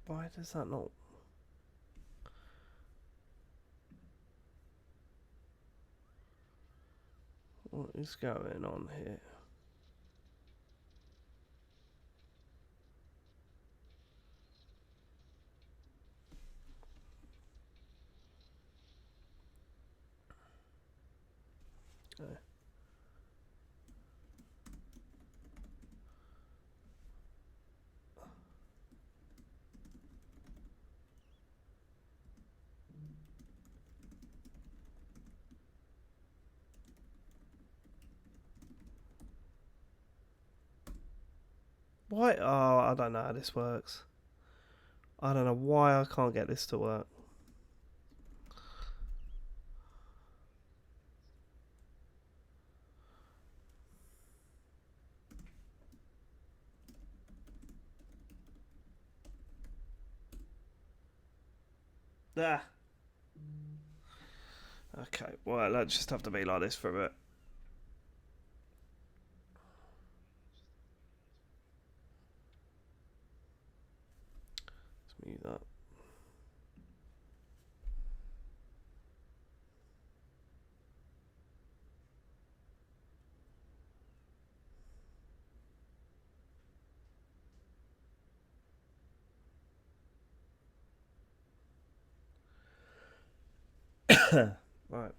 Why does that not... What is going on here? Why? Oh, I don't know how this works. I don't know why I can't get this to work. Ah. Okay, well, let's just have to be like this for a bit. Let's mute that. Right.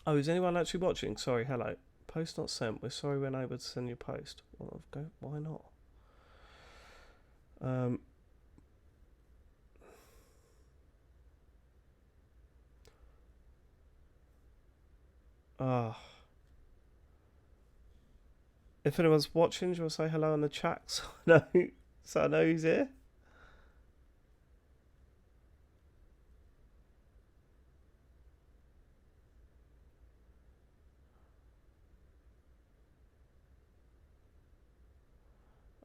Oh, is anyone actually watching? Sorry, hello. Post not sent. We're sorry we're unable to send you a post. Well, go. Why not? Ah. If anyone's watching, do you want to say hello in the chat? So I know he's here.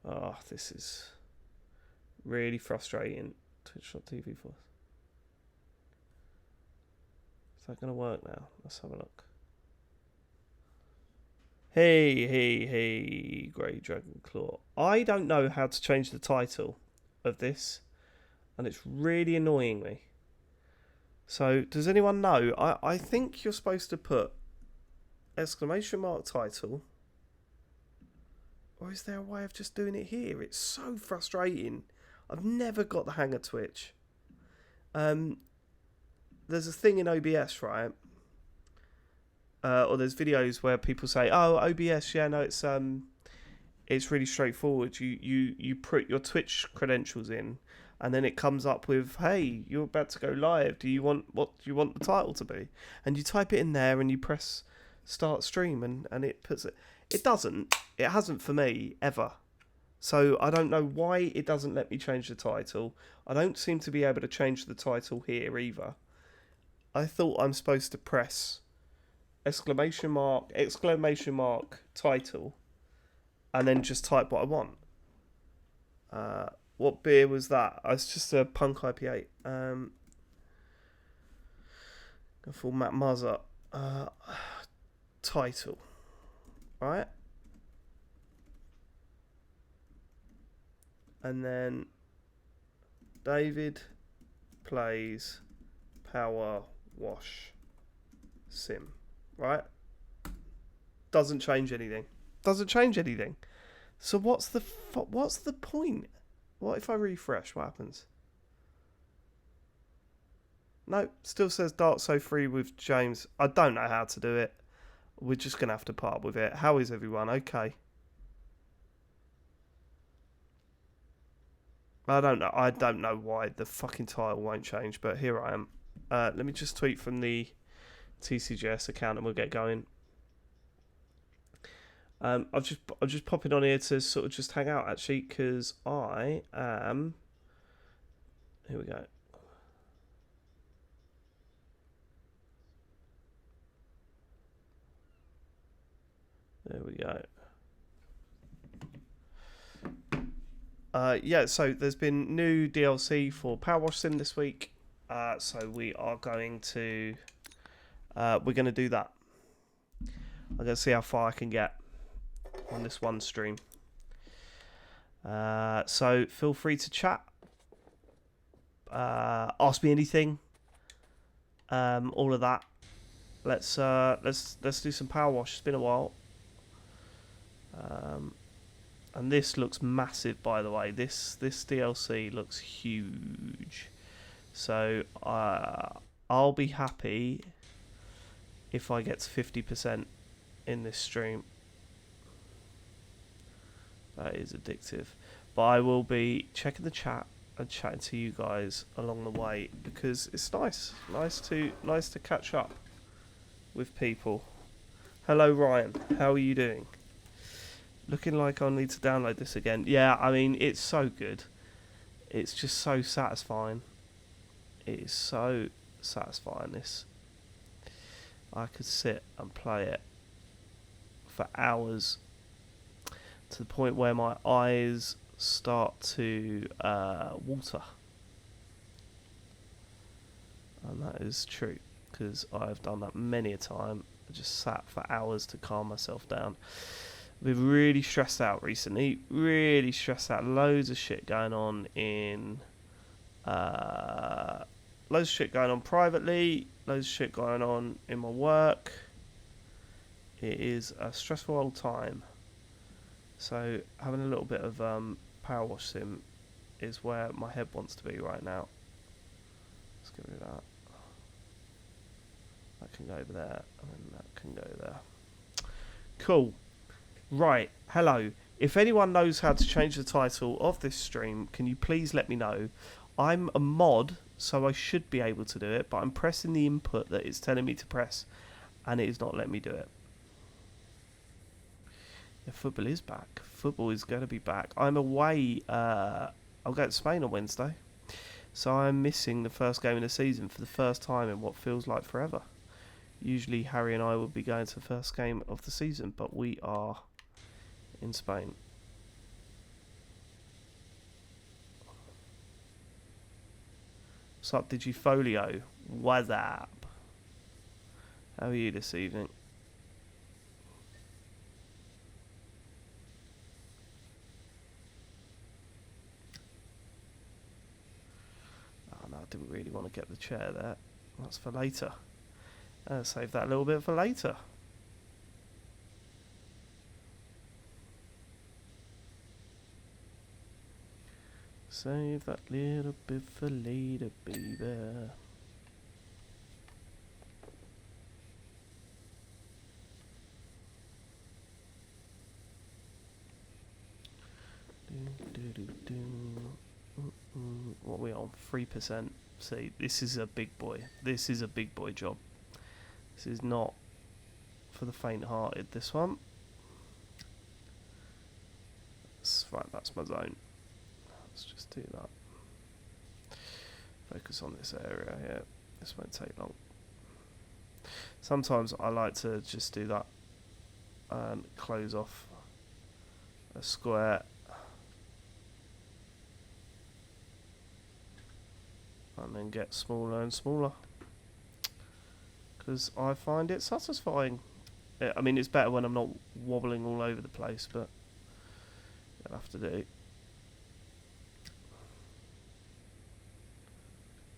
Oh, this is really frustrating. Twitch.tv for us. Is that going to work now? Let's have a look. Hey, Grey Dragon Claw. I don't know how to change the title of this, and it's really annoying me. So, does anyone know? I think you're supposed to put exclamation mark title. Or is there a way of just doing it here? It's so frustrating. I've never got the hang of Twitch. There's a thing in OBS, right? Or there's videos where people say, "Oh, OBS, yeah, no, it's really straightforward. You put your Twitch credentials in, and then it comes up with, "Hey, you're about to go live. What do you want the title to be?" And you type it in there, and you press start stream, and it puts it. It doesn't. It hasn't for me ever. So I don't know why it doesn't let me change the title. I don't seem to be able to change the title here either. I thought I'm supposed to press exclamation mark title, and then just type what I want. What beer was that? It's just a Punk IPA. Go for Matt Muzzer. Title. Right? And then David plays PowerWash Sim. Right? Doesn't change anything. So what's the point? What if I refresh? What happens? No, still says Dark So Free with James. I don't know how to do it. we're just going to have to part with it. How is everyone? Okay. I don't know why the fucking title won't change, but here I am. Let me just tweet from the TCGS account and we'll get going. I'm just popping on here to sort of just hang out actually, because I am. Here we go. There we go. Yeah, so there's been new DLC for PowerWash Sim this week. So we are going to we're going to do that. I'm going to see how far I can get on this one stream. So feel free to chat. Ask me anything. All of that. Let's do some PowerWash. It's been a while. And this looks massive, by the way. This DLC looks huge. So I'll be happy if I get to 50% in this stream. That is addictive. But I will be checking the chat and chatting to you guys along the way, because it's nice to catch up with people. Hello Ryan, how are you doing? Looking like I'll need to download this again. Yeah, I mean, it's so good. It's just so satisfying. It is so satisfying, this. I could sit and play it for hours to the point where my eyes start to water. And that is true, because I've done that many a time. I just sat for hours to calm myself down. I've been really stressed out recently. Really stressed out. Loads of shit going on in... loads of shit going on privately. Loads of shit going on in my work. It is a stressful old time. So having a little bit of PowerWash Sim is where my head wants to be right now. Let's get rid of that. That can go over there, and that can go there. Cool. Right, hello. If anyone knows how to change the title of this stream, can you please let me know? I'm a mod, so I should be able to do it, but I'm pressing the input that it's telling me to press, and it is not letting me do it. Yeah, football is back. Football is going to be back. I'm away. I'll go to Spain on Wednesday, so I'm missing the first game of the season for the first time in what feels like forever. Usually Harry and I would be going to the first game of the season, but we are in Spain. What's up, Digifolio? What's up? How are you this evening? Oh no, I didn't really want to get the chair there. That's for later. Save that a little bit for later. Save that little bit for later, baby. What are we on? 3%. See, this is a big boy. This is a big boy job. This is not for the faint-hearted, this one. Right, that's my zone. Let's just do that. Focus on this area here. This won't take long. Sometimes I like to just do that and close off a square. And then get smaller and smaller. Because I find it satisfying. I mean, it's better when I'm not wobbling all over the place, but I'll have to do.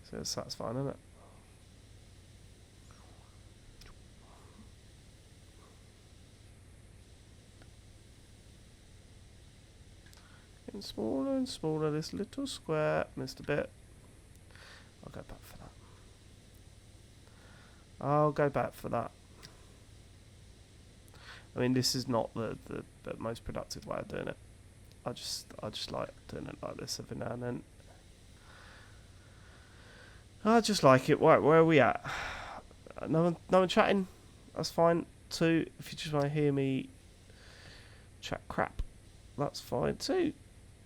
So it's satisfying, isn't it? Getting smaller and smaller, this little square. Missed a bit. I'll go back for that. I'll go back for that. I mean, this is not the most productive way of doing it. I just like doing it like this every now and then. I just like it. Right, where are we at? No one chatting. That's fine too. If you just want to hear me chat crap, that's fine too.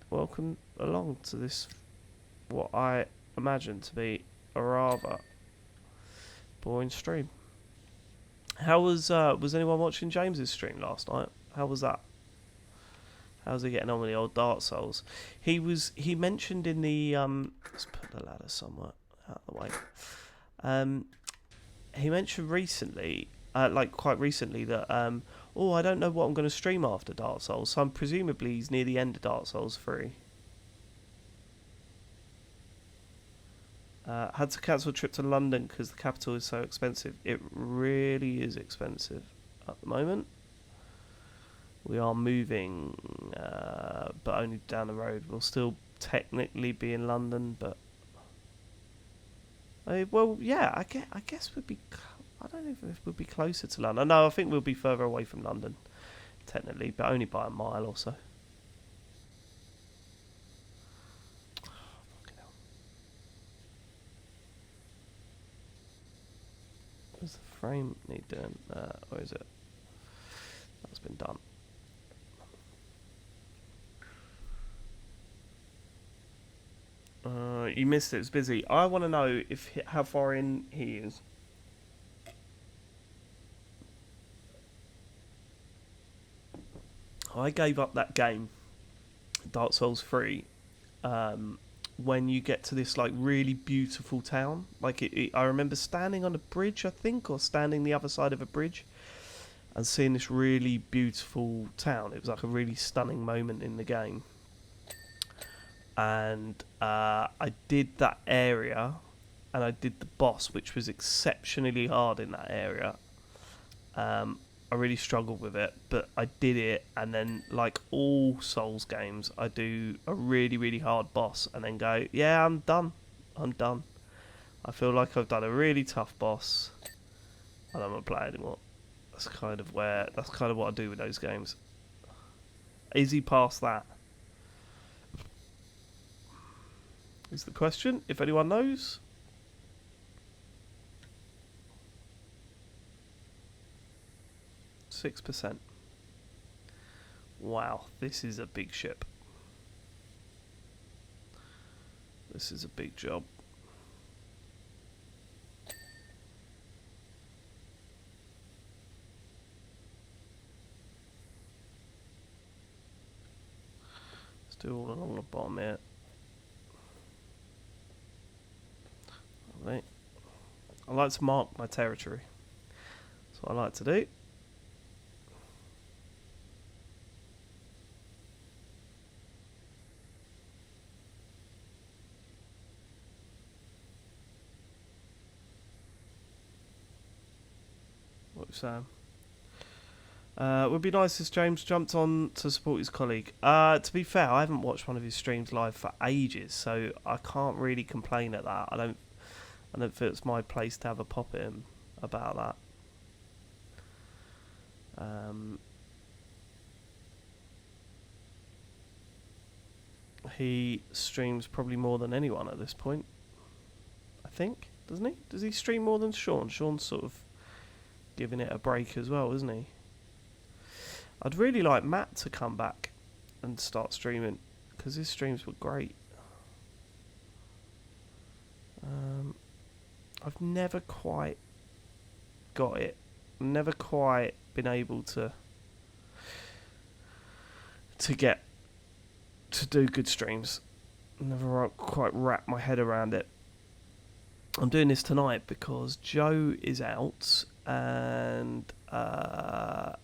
Welcome along to this, what I imagine to be a rather boring stream. How was anyone watching James's stream last night? How was that? How's he getting on with the old Dark Souls? He mentioned in the let's put the ladder somewhere out of the way. He mentioned recently, quite recently, that I don't know what I'm going to stream after Dark Souls. So presumably he's near the end of Dark Souls 3. Had to cancel a trip to London because the capital is so expensive. It really is expensive at the moment. We are moving, but only down the road. We'll still technically be in London, but I guess we'd be. I don't know if we'd be closer to London. No, I think we'll be further away from London, technically, but only by a mile or so. Does the frame need doing? Or is it? That's been done. You missed it. It's busy. I want to know how far in he is. I gave up that game, Dark Souls 3, when you get to this like really beautiful town. Like I remember standing on a bridge, I think, or standing the other side of a bridge, and seeing this really beautiful town. It was like a really stunning moment in the game. And I did that area, and I did the boss, which was exceptionally hard in that area. I really struggled with it, but I did it, and then, like all Souls games, I do a really, really hard boss, and then go, yeah, I'm done. I feel like I've done a really tough boss, and I'm not playing anymore. That's kind of what I do with those games. Easy past that is the question, if anyone knows. %. Wow, this is a big ship. This is a big job. Let's do all along the bottom here. Right. I like to mark my territory. That's what I like to do. So, it would be nice if James jumped on to support his colleague. To be fair, I haven't watched one of his streams live for ages, so I can't really complain at that. I don't feel it's my place to have a pop at him about that. He streams probably more than anyone at this point, I think, doesn't he? Does he stream more than Sean? Sean's sort of giving it a break as well, isn't he? I'd really like Matt to come back and start streaming, because his streams were great. I've never quite got it. Never quite been able to get to do good streams. Never quite wrap my head around it. I'm doing this tonight because Joe is out, and my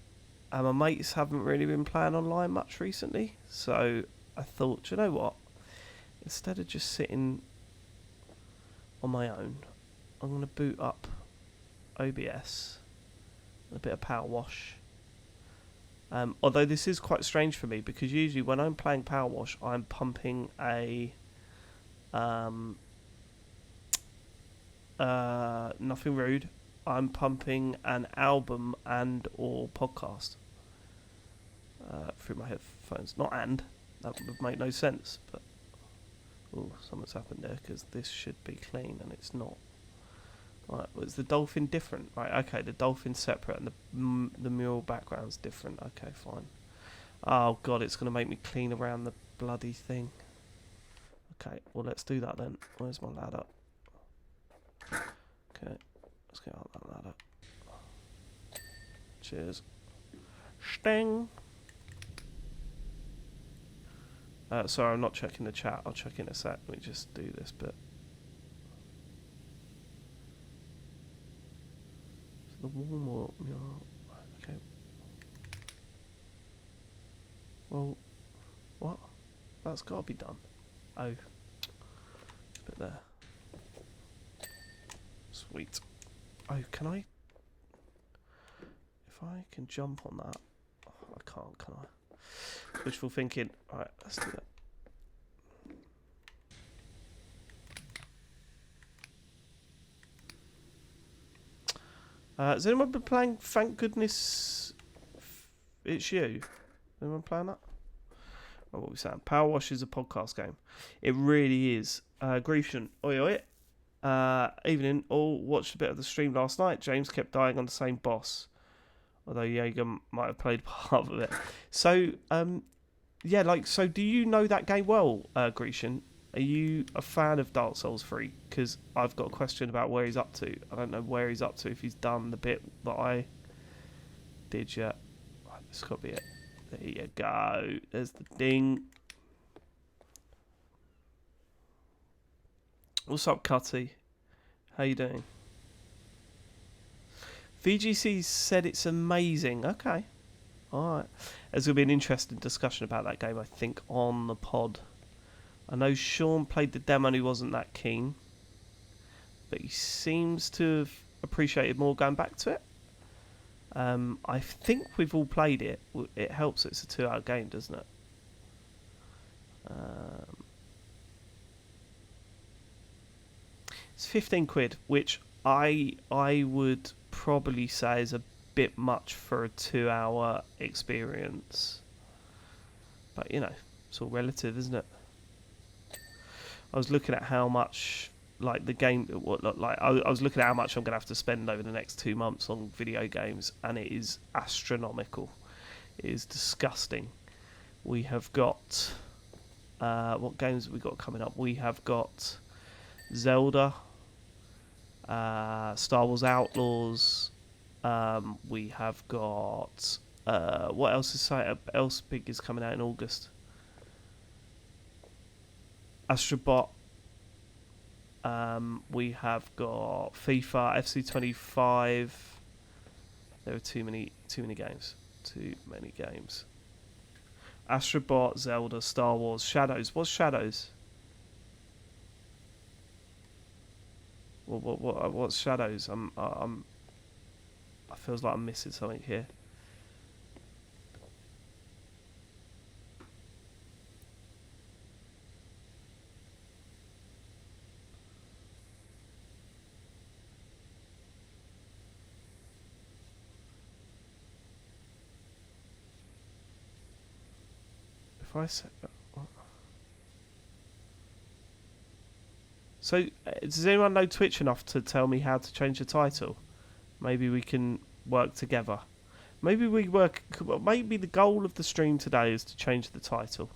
mates haven't really been playing online much recently, so I thought, do you know what, instead of just sitting on my own, I'm going to boot up OBS, a bit of PowerWash. Although this is quite strange for me, because usually when I'm playing PowerWash, I'm pumping a nothing rude, I'm pumping an album and or podcast. through my headphones. Not and. That would make no sense. But oh, something's happened there because this should be clean and it's not. Right, was the dolphin different? Right, okay, the dolphin's separate and the mural background's different. Okay, fine. Oh god, it's going to make me clean around the bloody thing. Okay, well let's do that then. Where's my ladder? Okay, let's get out that ladder. Cheers. Sting! Sorry, I'm not checking the chat. I'll check in a sec. Let me just do this bit. The warm or mural. Okay. Well, what? That's got to be done. Oh, bit there. Sweet. Oh, can I? If I can jump on that, oh, I can't. Can I? Wishful thinking. All right, let's do that. Has anyone been playing Thank Goodness It's You? Anyone playing that? Oh, what are we saying? PowerWash is a podcast game. It really is. Grecian, oi oi. Evening, all watched a bit of the stream last night. James kept dying on the same boss. Although Jaeger might have played part of it. So, yeah, like, so do you know that game well, Grecian? Are you a fan of Dark Souls 3? Because I've got a question about where he's up to. I don't know where he's up to, if he's done the bit that I did yet. Right, this has got to be it. There you go. There's the ding. What's up, Cutty? How you doing? VGC said it's amazing. Okay. Alright. There's going to be an interesting discussion about that game, I think, on the pod. I know Sean played the demo and he wasn't that keen, but he seems to have appreciated more going back to it. I think we've all played it. It helps it's a 2-hour game, doesn't it? It's 15 quid, which I would probably say is a bit much for a 2-hour experience. But, you know, it's all relative, isn't it? I was looking at how much, like, the game, I was looking at how much I'm going to have to spend over the next 2 months on video games, and it is astronomical. It is disgusting. We have got, what games have we got coming up? We have got Zelda, Star Wars Outlaws, we have got, what else big is coming out in August? Astrobot. We have got FIFA, FC25. There are too many games. Too many games. Astrobot, Zelda, Star Wars, Shadows. What's Shadows? What's Shadows? I feels like I'm missing something here. If I say, so, does anyone know Twitch enough to tell me how to change the title? Maybe we can work together. Maybe Maybe the goal of the stream today is to change the title.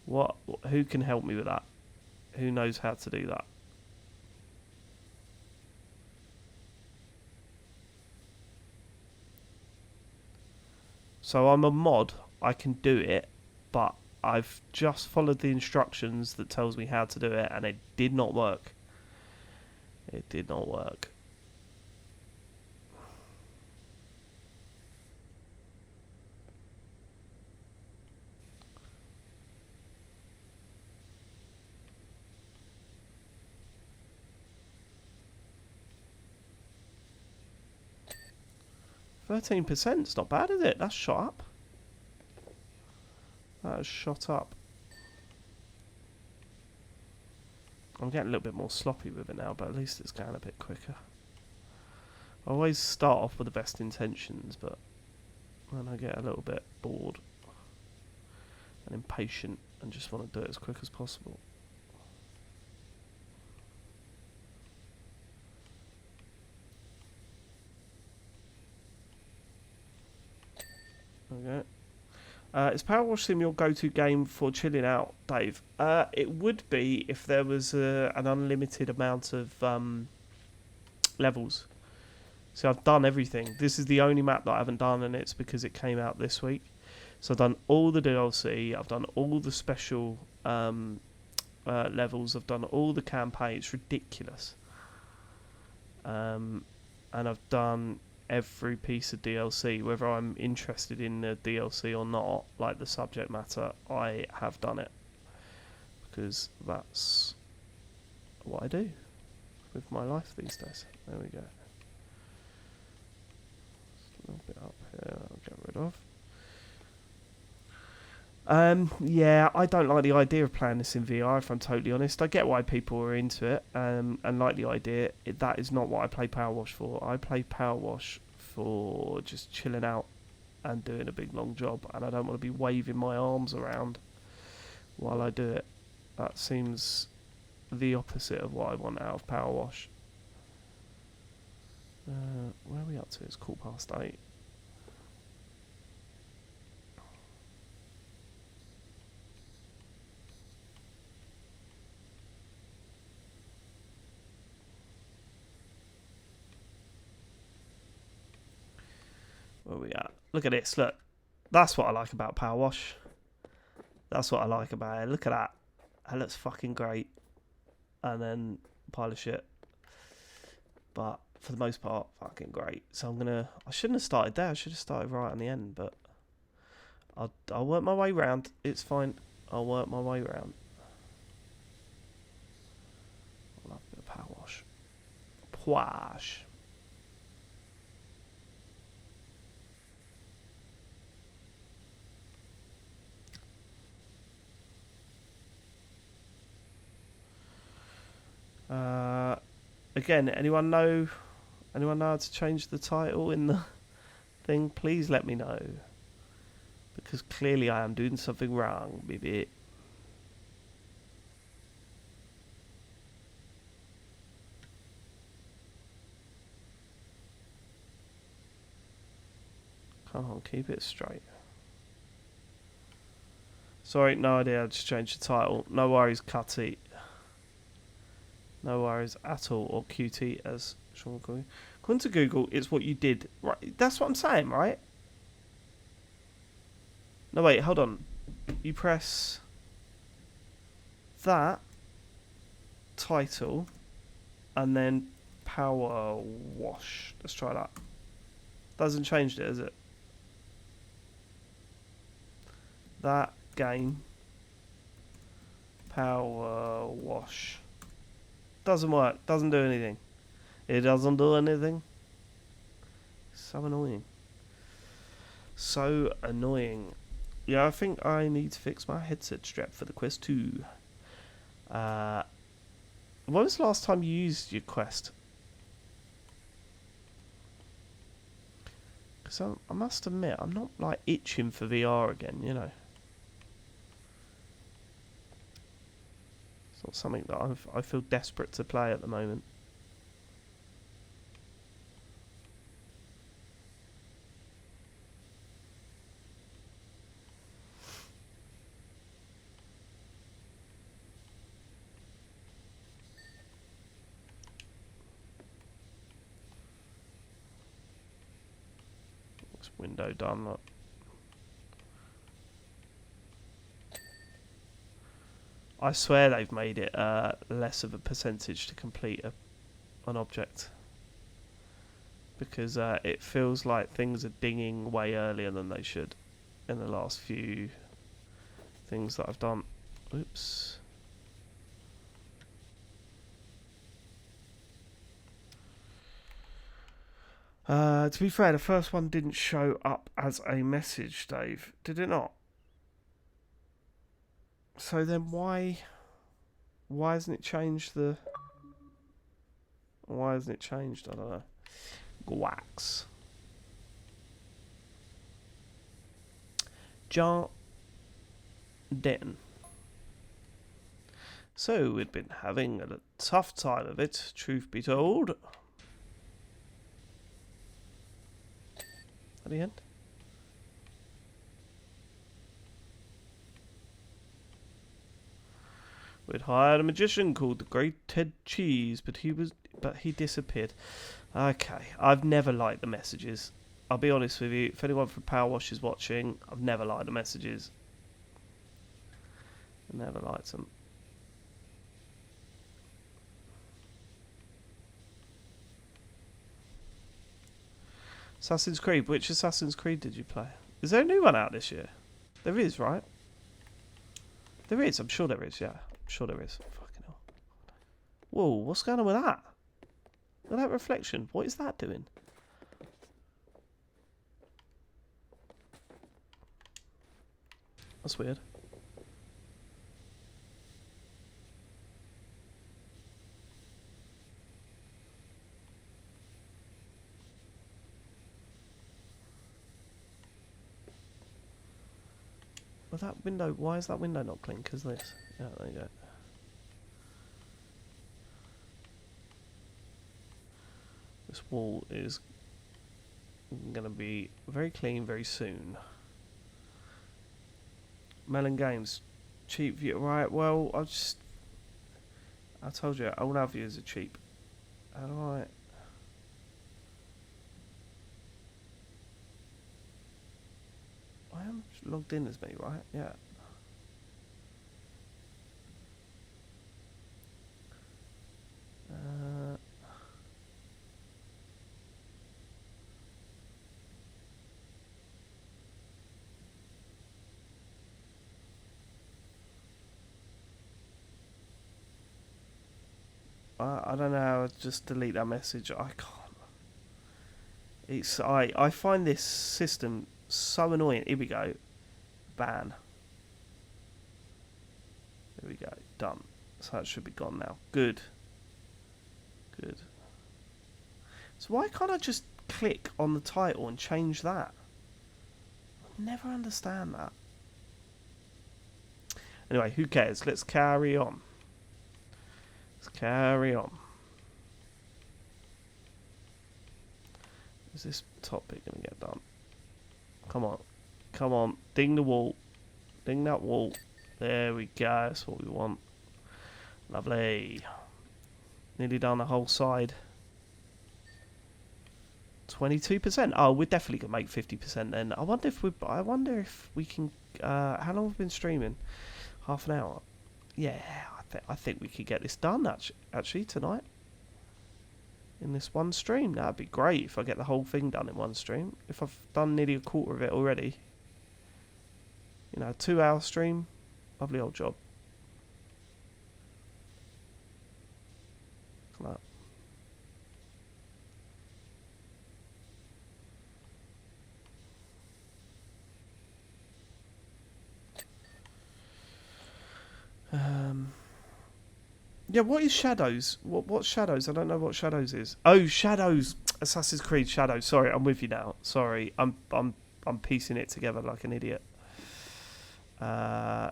Who can help me with that? Who knows how to do that? So I'm a mod. I can do it, but I've just followed the instructions that tells me how to do it, and it did not work. It did not work. %. It's not bad, is it? That's shot up. That has shot up. I'm getting a little bit more sloppy with it now, but at least it's going a bit quicker. I always start off with the best intentions, but when I get a little bit bored and impatient and just want to do it as quick as possible. Okay. Is PowerWash Sim your go-to game for chilling out, Dave? It would be if there was an unlimited amount of levels. So I've done everything. This is the only map that I haven't done, and it's because it came out this week. So I've done all the DLC. I've done all the special levels. I've done all the campaign. It's ridiculous. And I've done every piece of DLC, whether I'm interested in the DLC or not, like the subject matter, I have done it because that's what I do with my life these days. There we go. Just a little bit up here, I'll get rid of. Yeah, I don't like the idea of playing this in VR, if I'm totally honest. I get why people are into it, and like the idea. That is not what I play PowerWash for. I play PowerWash for just chilling out and doing a big long job, and I don't want to be waving my arms around while I do it. That seems the opposite of what I want out of PowerWash. Where are we up to? It's 8:15. Where are we at? Look at this, look. That's what I like about PowerWash. That's what I like about it. Look at that. That looks fucking great. And then pile of shit. But for the most part, fucking great. So I shouldn't have started there. I should have started right on the end, but I'll work my way round. It's fine. I'll work my way round. I love a bit of PowerWash. PowerWash. Again, anyone know how to change the title in the thing? Please let me know, because clearly I am doing something wrong, baby. Come on, keep it straight. Sorry, no idea how to change the title. No worries, Cutty. No worries at all, or QT as Sean will call you. According to Google, it's what you did. Right, that's what I'm saying, right? No, wait, hold on. You press that title and then PowerWash. Let's try that. Doesn't change it, is it? That game. PowerWash. Doesn't work. Doesn't do anything. It doesn't do anything. So annoying. So annoying. Yeah, I think I need to fix my headset strap for the Quest 2. When was the last time you used your Quest? Because I must admit, I'm not like itching for VR again, you know. It's not something that I feel desperate to play at the moment. This window done. Look. I swear they've made it less of a percentage to complete an object, because it feels like things are dinging way earlier than they should in the last few things that I've done. Oops. To be fair, the first one didn't show up as a message, Dave. Did it not? So then why hasn't it changed the... Why hasn't it changed? I don't know. Gwax. John Denton. So we'd been having a tough time of it, truth be told. At the end. We'd hired a magician called the Great Ted Cheese, but he disappeared. Okay, I've never liked the messages. I'll be honest with you, if anyone from PowerWash is watching, I've never liked the messages. I never liked them. Assassin's Creed. Which Assassin's Creed did you play? Is there a new one out this year? There is, right? There is. I'm sure there is, yeah. I'm sure there is. Fucking hell. Whoa, what's going on with that? Look at that reflection. What is that doing? That's weird. Well, that window, why is that window not clean? Because this. Yeah, there you go. This wall is going to be very clean very soon. Melon Games. Cheap view. Right, well, I told you, all our views are cheap. How do I... I am logged in as me, right? Yeah. I don't know how to just delete that message. I can't. It's I find this system so annoying. Here we go. Ban. There we go. Done. So that should be gone now. Good. Good. So why can't I just click on the title and change that? I never understand that. Anyway, who cares? Let's carry on. Let's carry on. Is this topic going to get done? Come on. Come on. Ding the wall. Ding that wall. There we go. That's what we want. Lovely. Nearly done the whole side. 22%. Oh, we're definitely gonna make 50% then. I wonder if we can. How long have we been streaming? Half an hour. Yeah, I think we could get this done actually tonight. In this one stream, that'd be great if I get the whole thing done in one stream. If I've done nearly a quarter of it already. You know, 2-hour stream. Lovely old job. Come on. Yeah, what is Shadows? What's Shadows? I don't know what Shadows is. Oh, Shadows. Assassin's Creed Shadows. Sorry, I'm with you now. Sorry, I'm piecing it together like an idiot. Yeah.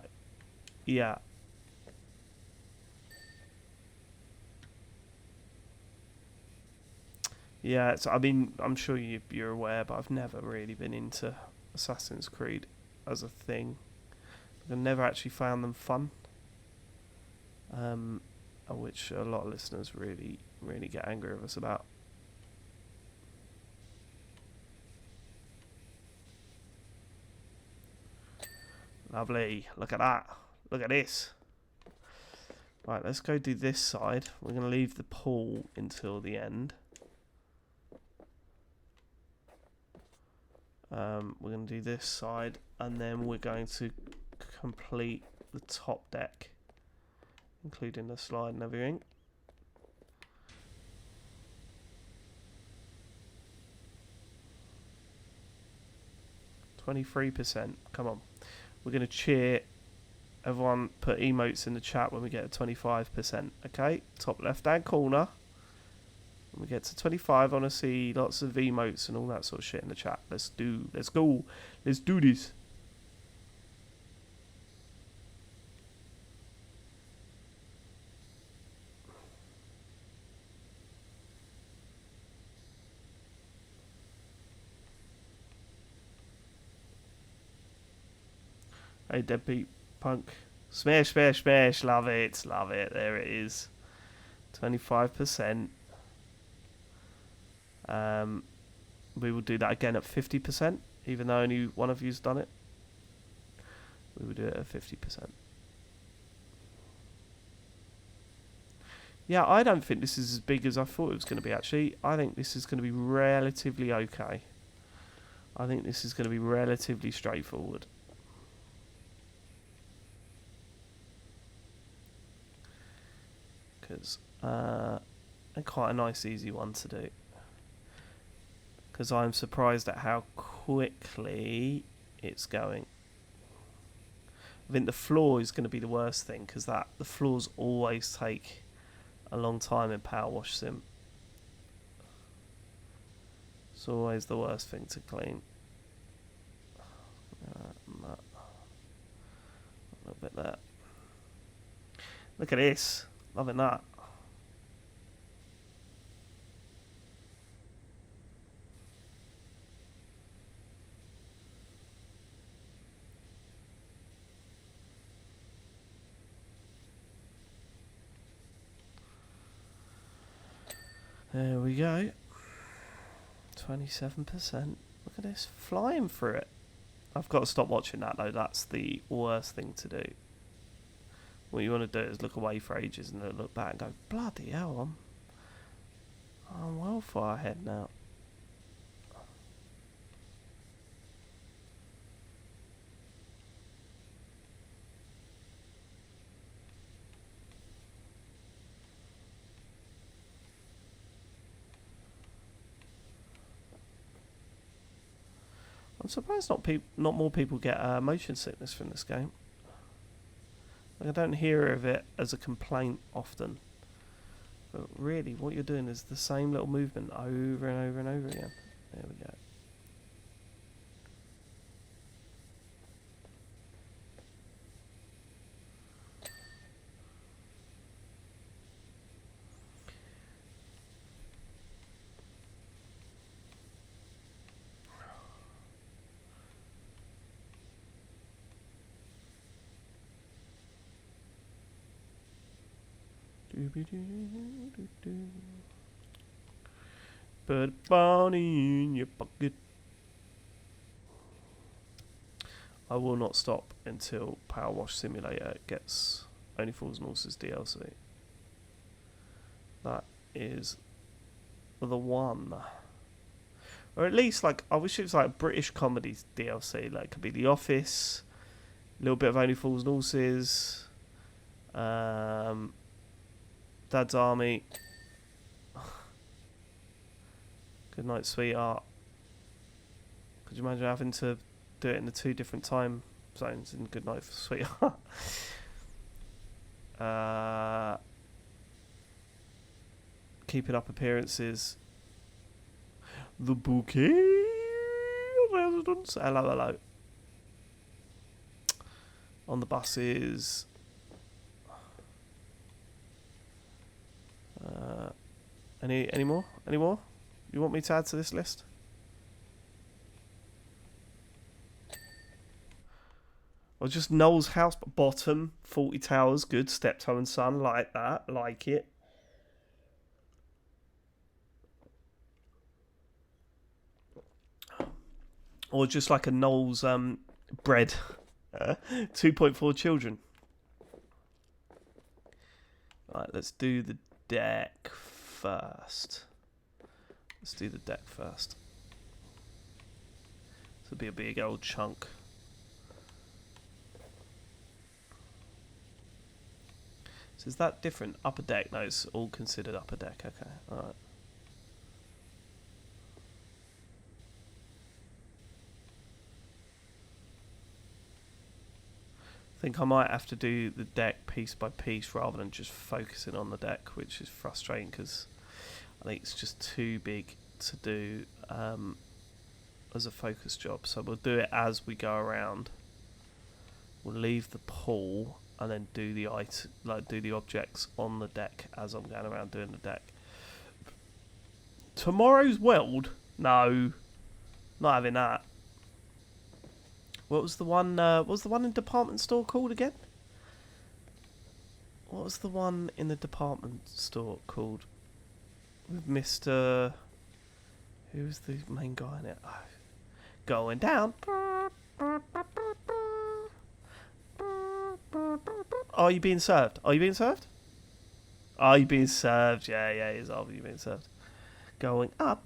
Yeah, so, I mean, I'm sure you're aware, but I've never really been into Assassin's Creed as a thing. I've never actually found them fun. Which a lot of listeners really get angry with us about. Lovely. Look at that. Look at this. Right, let's go do this side. We're going to leave the pool until the end. We're going to do this side, and then we're going to complete the top deck, including the slide and everything. %. Come on. We're going to cheer. Everyone put emotes in the chat when we get to 25%. Okay? Top left-hand corner. When we get to 25, I want to see lots of emotes and all that sort of shit in the chat. Let's go. Let's do this. Hey, deadbeat punk. Smash, smash, smash. Love it. Love it. There it is. 25%. We will do that again at 50%, even though only one of you's done it. We will do it at 50%. Yeah, I don't think this is as big as I thought it was going to be, actually. I think this is going to be relatively okay. I think this is going to be relatively straightforward. Because, and quite a nice, easy one to do. Because I'm surprised at how quickly it's going. I think the floor is going to be the worst thing, because the floors always take a long time in PowerWash Sim. It's always the worst thing to clean. A little bit there. Look at this. Loving that. There we go. 27%. Look at this. Flying through it. I've got to stop watching that though. That's the worst thing to do. What you want to do is look away for ages and then look back and go, bloody hell, I'm well far ahead now. I'm surprised not more people get motion sickness from this game. Like, I don't hear of it as a complaint often. But really, what you're doing is the same little movement over and over and over again. There we go. Put a bunny in your pocket. I will not stop until PowerWash Simulator gets Only Fools and Horses DLC. That is the one. Or at least, like, I wish it was like British comedy DLC. Like, it could be The Office, a little bit of Only Fools and Horses, Dad's Army. Good night, sweetheart. Could you imagine having to do it in the 2 different time zones in Good Night, Sweetheart? Keeping Up Appearances. The Bouquet of Residence. Hello, hello. On the buses. Any more? Any more? You want me to add to this list? Or just Noel's House Bottom, 40 Towers, good. Steptoe and Son, like that, like it. Or just like a Noel's Bread, 2.4 Children. Right, let's do the deck first. Let's do the deck first. This will be a big old chunk. So is that different? Upper deck? No, it's all considered upper deck. Okay, alright. I think I might have to do the deck piece by piece rather than just focusing on the deck, which is frustrating because I think it's just too big to do as a focus job. So we'll do it as we go around. We'll leave the pool and then do the do the objects on the deck as I'm going around doing the deck. Tomorrow's Weld? No, not having that. What was the one? What was the one in department store called again? What was the one in the department store called? With Mr. Who's the main guy in it? Oh, going down. Are you being served? Are you being served? Are you being served? Yeah, yeah, he's are you being served. Going up.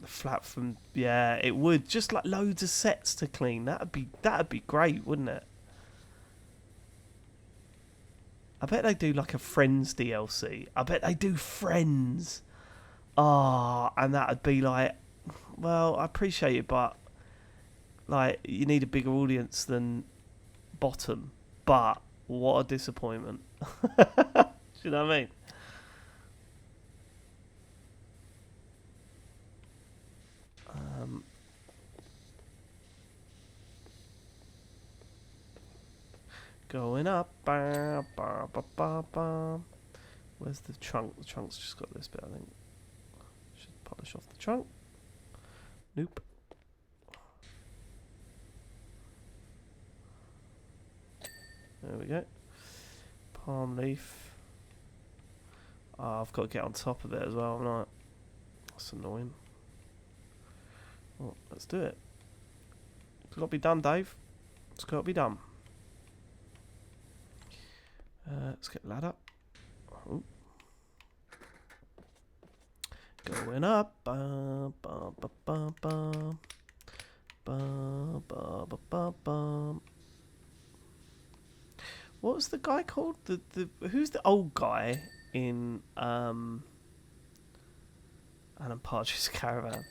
The flat from it would just like loads of sets to clean. That'd be great, wouldn't it? I bet they do like a Friends DLC. I bet they do Friends. And that'd be like, well, I appreciate it, but like you need a bigger audience than Bottom. But what a disappointment. Do you know what I mean? Going up. Where's the trunk? The trunk's just got this bit, I think. Should polish off the trunk. Nope. There we go. Palm leaf. I've got to get on top of it as well, haven't I? That's annoying. Well, let's do it. It's got to be done, Dave. It's got to be done. Let's get the ladder. Oh. Going up. What was the guy called? The who's the old guy in Alan Partridge's Caravan?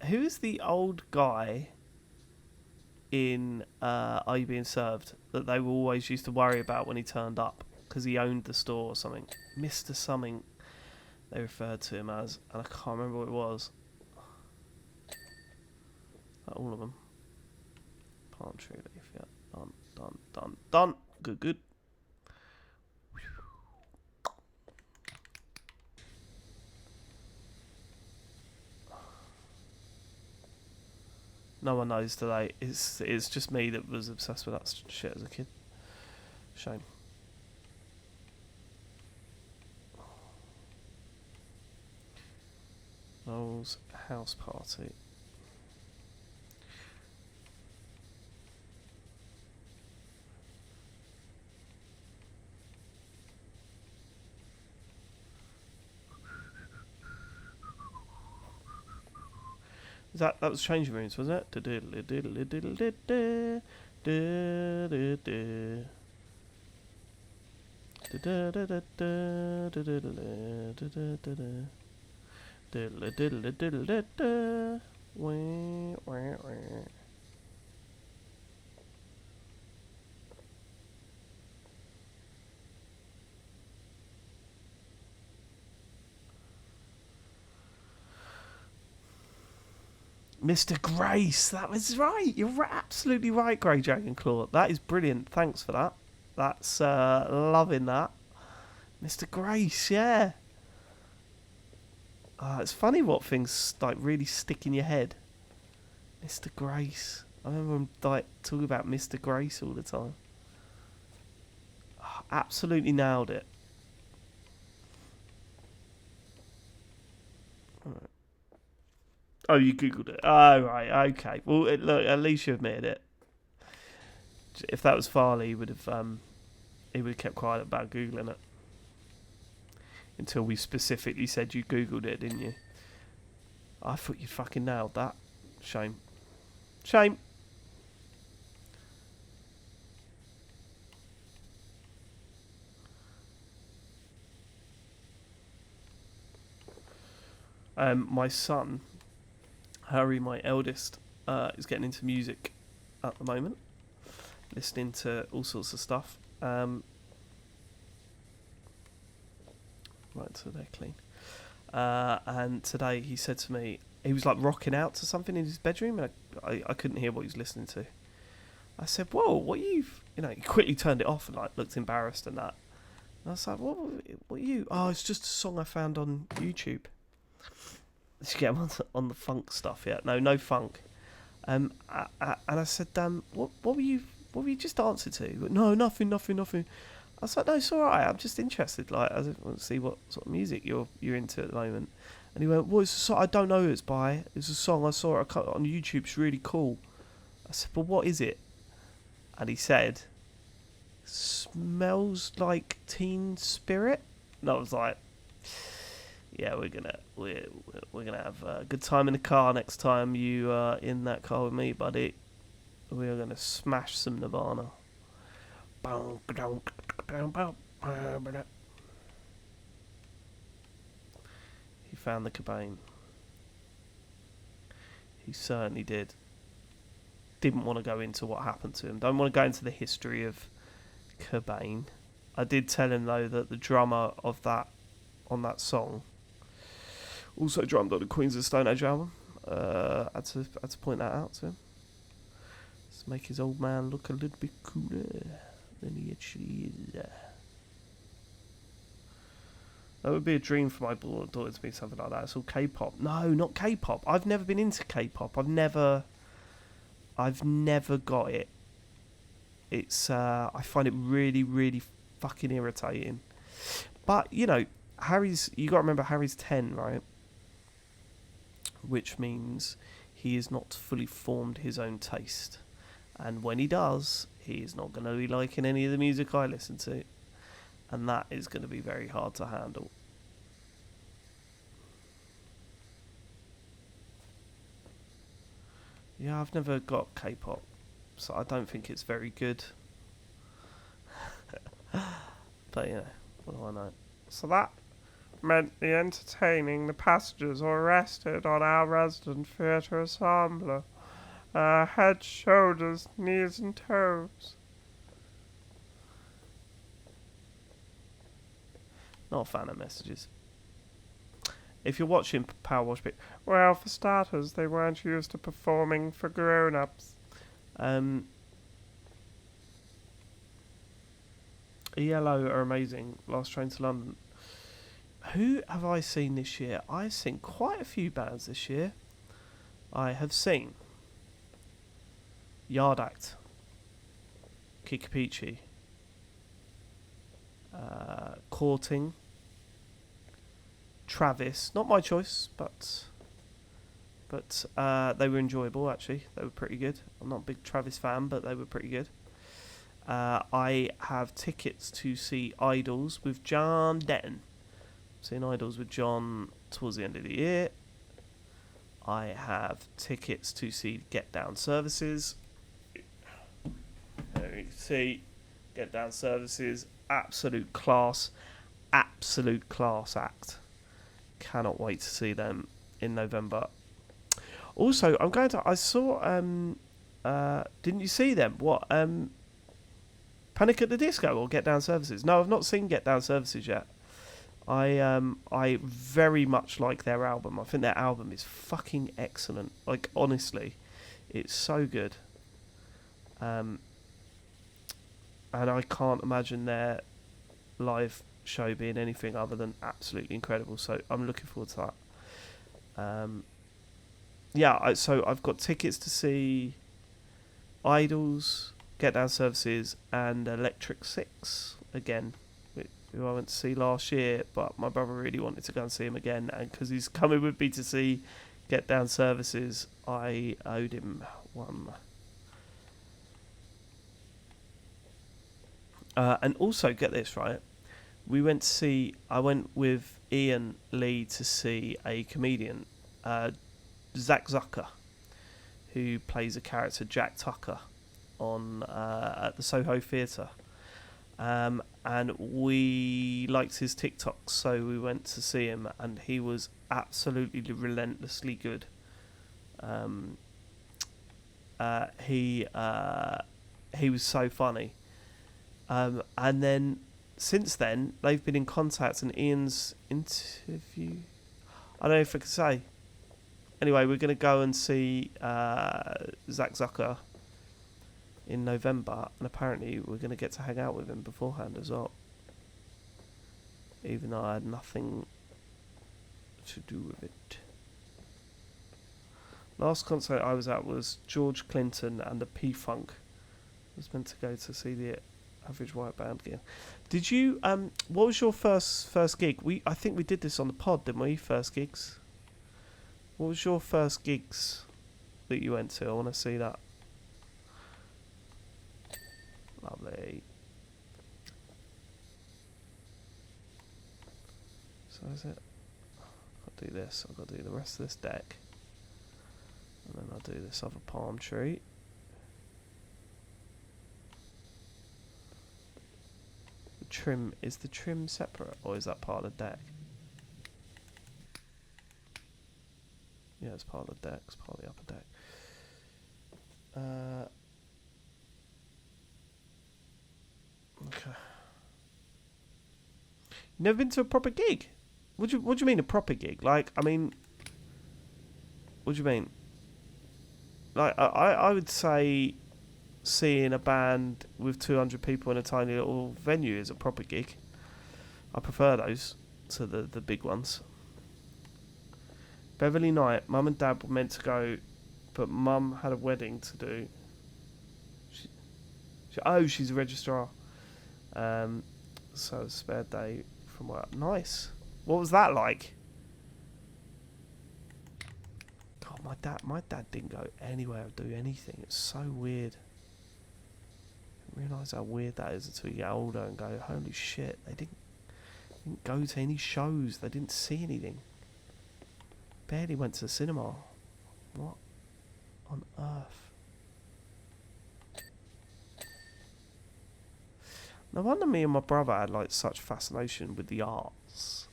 Who's the old guy in Are You Being Served that they always used to worry about when he turned up because he owned the store or something? Mr. Something they referred to him as, and I can't remember what it was. All of them. Palm tree leaf, yeah. Done. Good. No one knows today. It's just me that was obsessed with that shit as a kid. Shame. Noel's house party. That was changing rooms, was it? Mr. Grace, that was right. You're absolutely right, Grey Dragon Claw. That is brilliant. Thanks for that. That's loving that. Mr. Grace, yeah. It's funny what things like really stick in your head. Mr. Grace. I remember him like talking about Mr. Grace all the time. Absolutely nailed it. Alright. Oh, you googled it. Oh, right. Okay. Well, look. At least you admitted it. If that was Farley, he would have kept quiet about googling it until we specifically said you googled it, didn't you? I thought you fucking nailed that. Shame. Shame. My son, Harry, my eldest, is getting into music at the moment, listening to all sorts of stuff. Right, so they're clean. And today he said to me, he was like rocking out to something in his bedroom, and I couldn't hear what he was listening to. I said, "Whoa, what he quickly turned it off and like looked embarrassed and that. And I was like, "What are you? Oh, it's just a song I found on YouTube." Did you get him on the funk stuff yet? No funk. And I said, what were you just answered to? He went, no, nothing. I was like, no, it's all right. I'm just interested. Like, I just want to see what sort of music you're into at the moment. And he went, well, it's a song I don't know who it's by. It's a song I saw it on YouTube. It's really cool. I said, but what is it? And he said, smells like Teen Spirit. And I was like, yeah, we're gonna have a good time in the car next time you are in that car with me, buddy. We are gonna smash some Nirvana. He found the Cobain. He certainly did. Didn't want to go into what happened to him. Don't want to go into the history of Cobain. I did tell him though that the drummer of that on that song also drummed on the Queens of the Stone Age album. I had to point that out to him. Let's make his old man look a little bit cooler than he actually is. That would be a dream for my daughter to be something like that. It's all K-pop. No, not K-pop. I've never been into K-pop. I've never got it. It's I find it really, really fucking irritating. But you know, you got to remember Harry's 10, right? Which means he has not fully formed his own taste. And when he does, he is not going to be liking any of the music I listen to. And that is going to be very hard to handle. Yeah, I've never got K-pop, so I don't think it's very good. But, you know, what do I know? So that meant the entertaining the passengers were rested on our resident theatre assembler. Head, shoulders, knees and toes. Not a fan of messages. If you're watching PowerWash, well, for starters, they weren't used to performing for grown-ups. ELO are amazing. Last Train to London. Who have I seen this year? I've seen quite a few bands this year. I have seen Yard Act, Kikapichi, Courting, Travis. Not my choice, but they were enjoyable actually. They were pretty good. I'm not a big Travis fan, but they were pretty good. I have tickets to see Idols with John Denton. Seen Idols with John towards the end of the year. I have tickets to see Get Down Services. There you can see Get Down Services. Absolute class act. Cannot wait to see them in November. Also, I saw didn't you see them? What Panic at the Disco or Get Down Services? No, I've not seen Get Down Services yet. I very much like their album. I think their album is fucking excellent. Like, honestly, it's so good. And I can't imagine their live show being anything other than absolutely incredible. So I'm looking forward to that. So I've got tickets to see Idols, Get Down Services, and Electric Six again, who I went to see last year, but my brother really wanted to go and see him again, and because he's coming with me to see Get Down Services, I owed him one. And also, get this right, I went with Ian Lee to see a comedian, Zach Zucker, who plays a character Jack Tucker on at the Soho Theatre. And we liked his TikToks, so we went to see him, and he was absolutely relentlessly good. He was so funny. And then since then, they've been in contact, and Ian's interview, I don't know if I can say. Anyway, we're going to go and see Zach Zucker in November, and apparently we're going to get to hang out with him beforehand as well, even though I had nothing to do with it. Last concert I was at was George Clinton and the P-Funk. I was meant to go to see the Average White Band again. Did you? What was your first gig? I think we did this on the pod, didn't we? First gigs. What was your first gigs that you went to? I want to see that. Lovely. So is it? I'll do this. I've got to do the rest of this deck. And then I'll do this other palm tree. The trim, is the trim separate or is that part of the deck? Yeah, it's part of the deck, it's part of the upper deck. Okay. Never been to a proper gig? What do you mean a proper gig? Like, I mean, what do you mean? Like, I would say seeing a band with 200 people in a tiny little venue is a proper gig. I prefer those to the big ones. Beverly Knight, Mum and Dad were meant to go, but Mum had a wedding to do. She's a registrar. So a spare day from work. Nice. What was that like? God, my dad didn't go anywhere or do anything. It's so weird. I didn't realise how weird that is until you get older and go, holy shit, they didn't go to any shows. They didn't see anything. Barely went to the cinema. What on earth? No wonder me and my brother had like such fascination with the arts.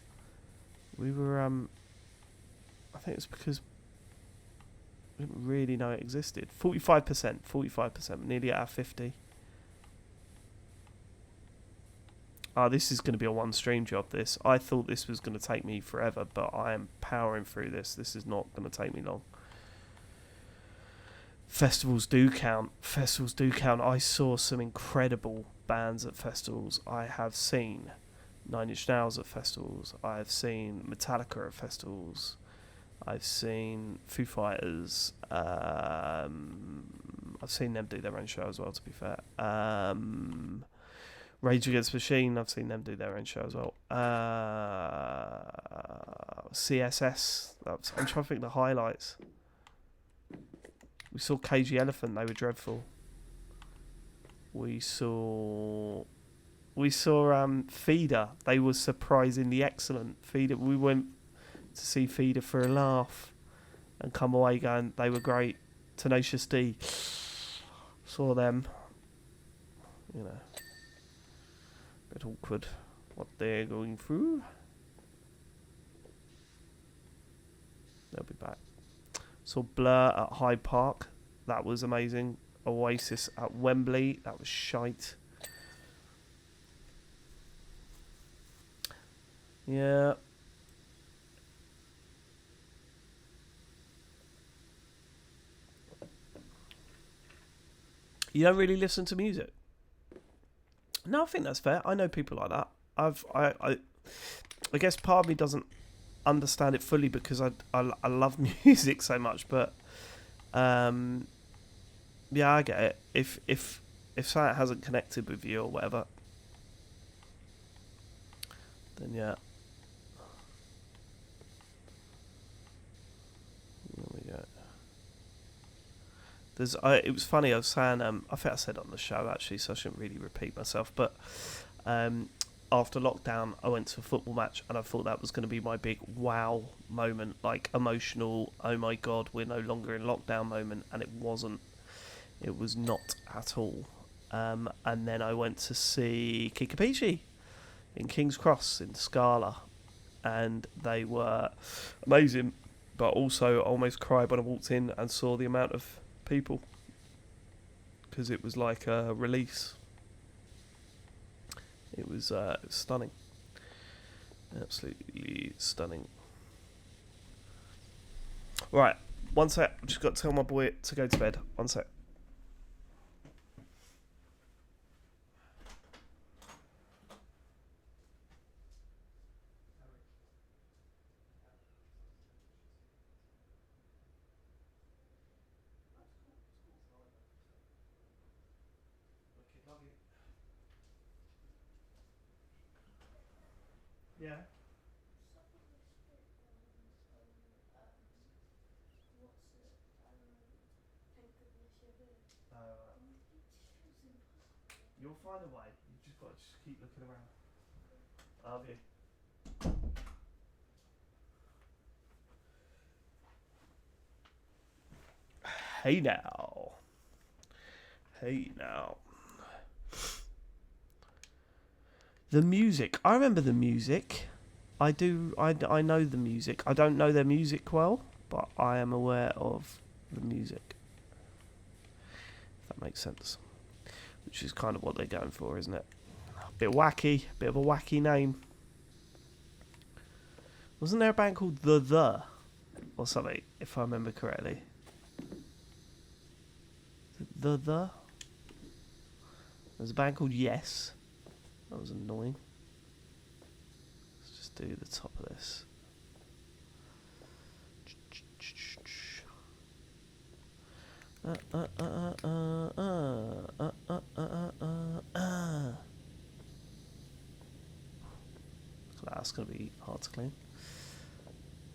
We were, I think it's because we didn't really know it existed. 45%, nearly at 50. This is going to be a one stream job, this. I thought this was going to take me forever, but I am powering through this. This is not going to take me long. Festivals do count. I saw some incredible bands at festivals. I have seen 9 Inch Nails at festivals. I have seen Metallica at festivals. I've seen Foo Fighters. I've seen them do their own show as well, to be fair. Rage Against the Machine, I've seen them do their own show as well. CSS, I'm trying to think of the highlights. We saw KG Elephant, they were dreadful. We saw Feeder, they were surprisingly excellent. Feeder, we went to see Feeder for a laugh and come away going, they were great. Tenacious D, saw them, you know. Bit awkward what they're going through. They'll be back. Saw Blur at Hyde Park. That was amazing. Oasis at Wembley. That was shite. Yeah. You don't really listen to music? No, I think that's fair. I know people like that. I guess part of me doesn't understand it fully because I love music so much, but yeah, I get it. If something hasn't connected with you or whatever, then yeah. There we go. It was funny, I was saying, I think I said it on the show actually, so I shouldn't really repeat myself, but after lockdown I went to a football match and I thought that was going to be my big wow moment, like emotional, oh my god, we're no longer in lockdown moment, and it wasn't. It was not at all. And then I went to see Kikapichi in King's Cross in Scala, and they were amazing, but also I almost cried when I walked in and saw the amount of people, because it was like a release. It was stunning, absolutely stunning. Right, one sec, I've just got to tell my boy to go to bed. One sec. Yeah. You'll find a way. You just got to just keep looking around. Love you. Hey now. Hey now. The music. I remember the music. I do. I know the music. I don't know their music well, but I am aware of the music. If that makes sense. Which is kind of what they're going for, isn't it? A bit wacky. Bit of a wacky name. Wasn't there a band called The? Or something, if I remember correctly. The? There's a band called Yes. That was annoying. Let's just do the top of this. That's going to be hard to clean.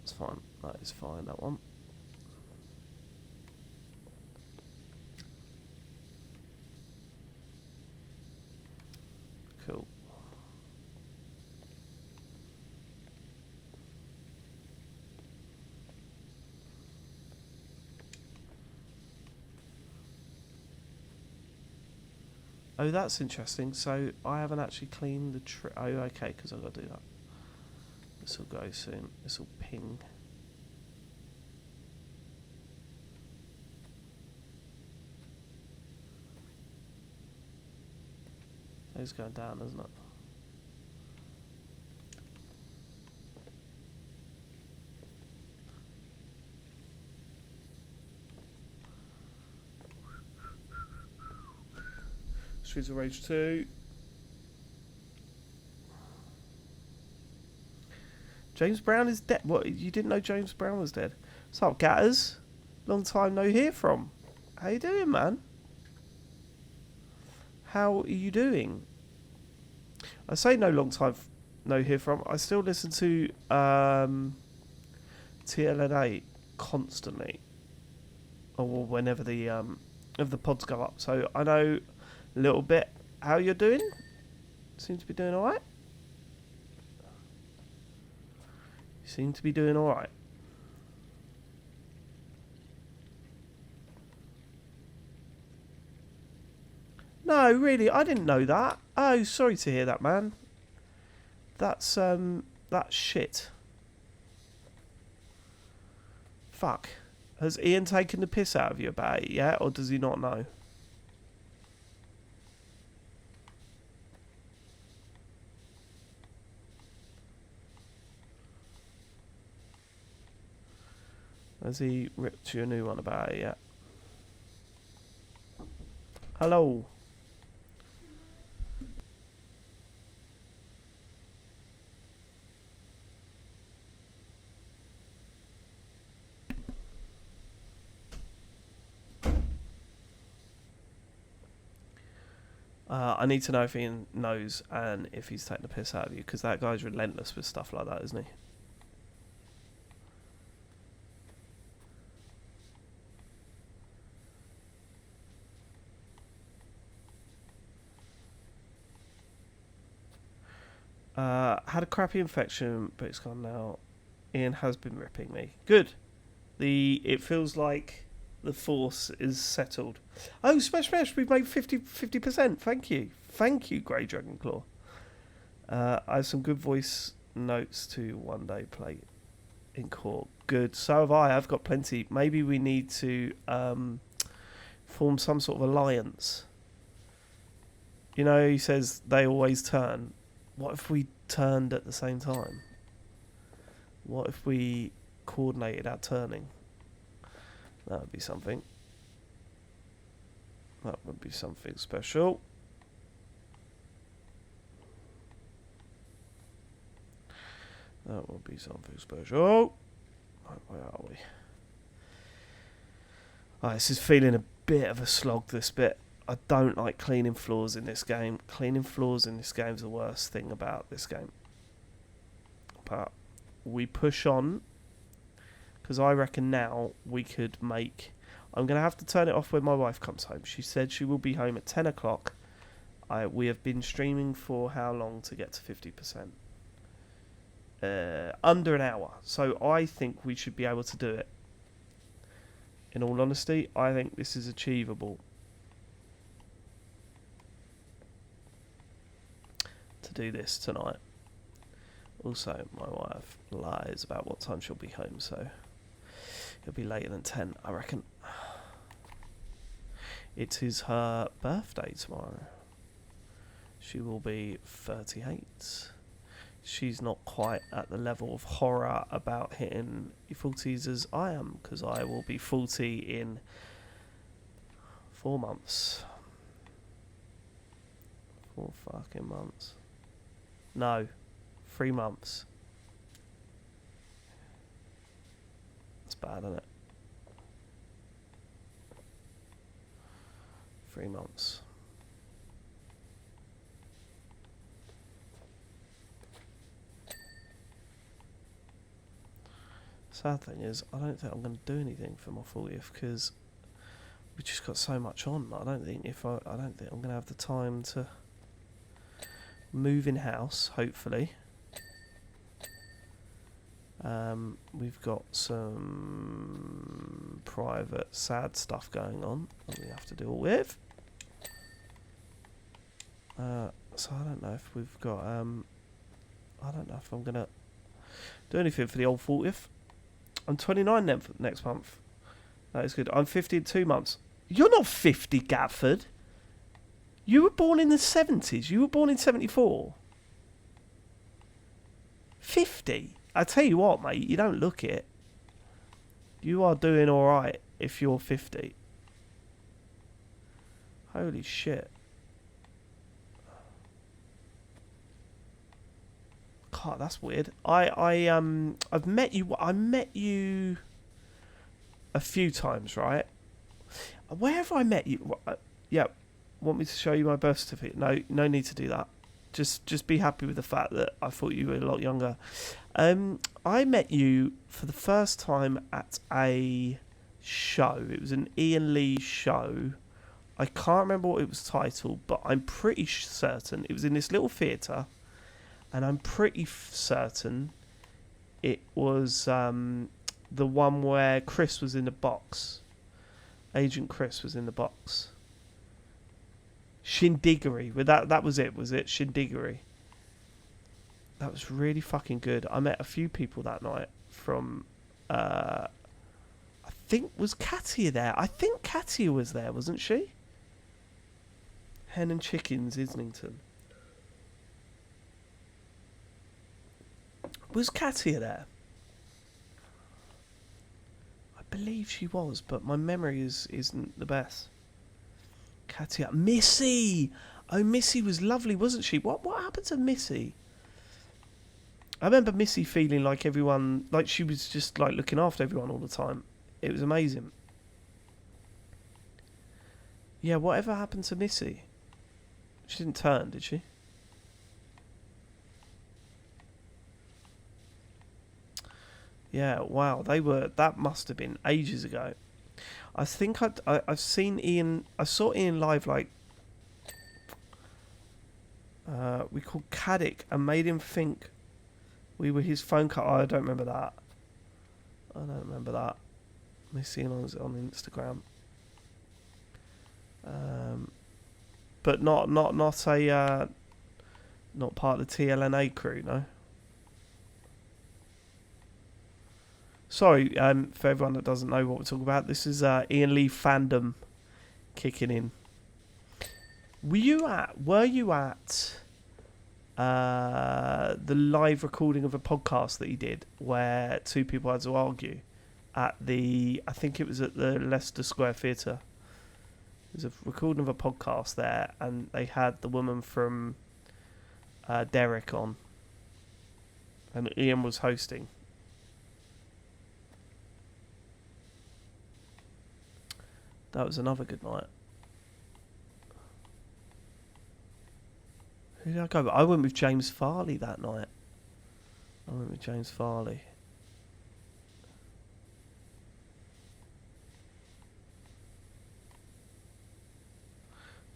It's fine. That is fine, that one. Cool. Oh, that's interesting. So I haven't actually cleaned the tree. Oh, okay, because I've got to do that. This will go soon. This will ping. It's going down, isn't it? Streets of Rage 2. James Brown is dead. What? You didn't know James Brown was dead? What's up, Gatters? Long time no hear from. How you doing, man? How are you doing? I say no long time no hear from. I still listen to TLNA constantly, or whenever the pods go up. So I know a little bit how you're doing. Seem to be doing all right. You seem to be doing all right. No, really, I didn't know that. Oh, sorry to hear that, man. That's shit. Fuck. Has Ian taken the piss out of you about it yet, or does he not know? Has he ripped you a new one about it yet? Hello. I need to know if Ian knows and if he's taking the piss out of you, because that guy's relentless with stuff like that, isn't he? Had a crappy infection, but it's gone now. Ian has been ripping me. Good. It feels like the force is settled. Oh, Smash Smash, we've made 50%. Thank you, Grey Dragon Claw. I have some good voice notes to one day play in court. Good. So have I. I've got plenty. Maybe we need to form some sort of alliance. You know, he says they always turn. What if we turned at the same time? What if we coordinated our turning? That would be something. That would be something special. That would be something special. Right, where are we? This is feeling a bit of a slog, this bit. I don't like cleaning floors in this game. Cleaning floors in this game is the worst thing about this game. stop at. We push on, because I reckon now we could make... I'm going to have to turn it off when my wife comes home. She said she will be home at 10 o'clock. We have been streaming for how long to get to 50%? Under an hour. So I think we should be able to do it. In all honesty, I think this is achievable. To do this tonight. Also, my wife lies about what time she'll be home, so it'll be later than 10, I reckon. It is her birthday tomorrow. She will be 38. She's not quite at the level of horror about hitting 40s as I am, because I will be 40 in 4 months. 4 fucking months. No, 3 months. That's bad, isn't it? 3 months. Sad thing is, I don't think I'm going to do anything for my 40th because we just got so much on. I don't think I'm going to have the time to move in house. Hopefully, we've got some private sad stuff going on that we have to deal with. So I don't know if we've got. I don't know if I'm going to do anything for the old 40th. I'm 29 next month. That is good. I'm 50 in 2 months. You're not 50, Gatford. You were born in the 70s. You were born in 74. 50? I tell you what, mate. You don't look it. You are doing alright if you're 50. Holy shit. God, that's weird. I've met you. I met you a few times, right? Where have I met you? Yeah. Want me to show you my birth certificate? No need to do that. Just be happy with the fact that I thought you were a lot younger. I met you for the first time at a show. It was an Ian Lee show. I can't remember what it was titled, but I'm pretty certain it was in this little theatre. And I'm pretty certain it was the one where Chris was in the box. Agent Chris was in the box. Shindiggery. That was it, was it? Shindiggery. That was really fucking good. I met a few people that night from... I think... Was Katia there? I think Katia was there, wasn't she? Hen and Chickens, Islington. Was Katia there? I believe she was, but my memory isn't the best. Katia. Missy! Oh, Missy was lovely, wasn't she? What happened to Missy? I remember Missy feeling like everyone... Like she was just like looking after everyone all the time. It was amazing. Yeah, whatever happened to Missy? She didn't turn, did she? Yeah, wow, that must have been ages ago. I think I've seen Ian, I saw Ian live like, we called Caddick and made him think we were his phone cut. Oh, I don't remember that. I don't remember that. Let me see him on Instagram. But not part of the TLNA crew, no. Sorry, for everyone that doesn't know what we're talking about, this is Ian Lee fandom kicking in. Were you at the live recording of a podcast that he did where two people had to argue at I think it was at the Leicester Square Theatre. It was a recording of a podcast there, and they had the woman from Derek on, and Ian was hosting. That was another good night. Who did I go with? I went with James Farley that night. I went with James Farley.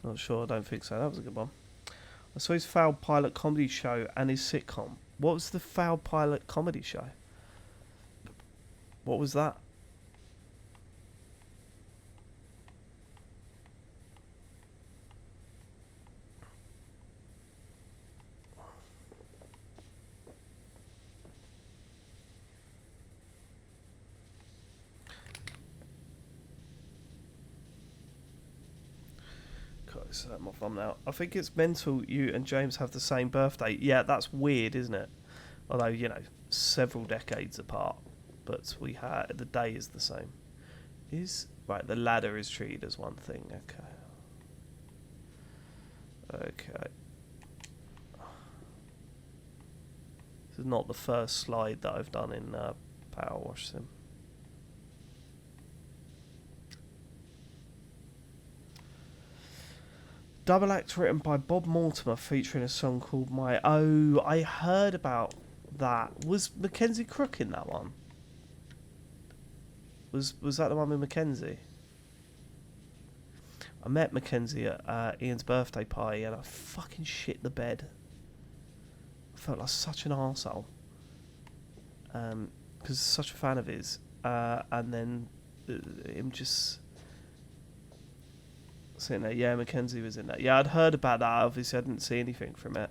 Not sure, I don't think so. That was a good one. I saw his failed pilot comedy show and his sitcom. What was the failed pilot comedy show? What was that? Set my thumbnail. I think it's mental you and James have the same birthday. Yeah, that's weird, isn't it? Although, you know, several decades apart. But the day is the same. Right, the ladder is treated as one thing. Okay. This is not the first slide that I've done in PowerWash Sim. Double act written by Bob Mortimer featuring a song called My... Oh, I heard about that. Was Mackenzie Crook in that one? Was that the one with Mackenzie? I met Mackenzie at Ian's birthday party and I fucking shit the bed. I felt like such an arsehole. Because I was such a fan of his. And then him just... sitting there. Yeah, Mackenzie was in that. Yeah, I'd heard about that. Obviously, I didn't see anything from it.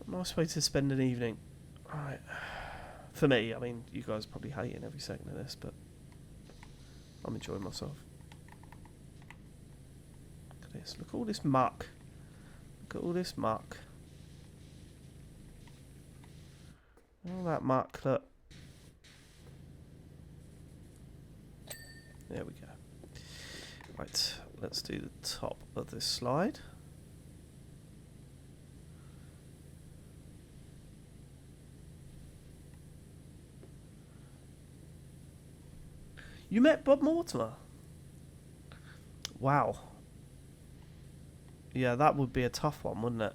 Nice way to spend an evening. Alright. For me, I mean, you guys are probably hating every second of this, but I'm enjoying myself. Look at this. Look at all this muck. Look at all this muck. All that muck, look. There we go. Right, let's do the top of this slide. You met Bob Mortimer? Wow. Yeah, that would be a tough one, wouldn't it?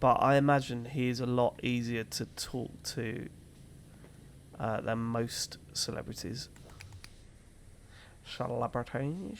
But I imagine he is a lot easier to talk to than most celebrities. Celebrities.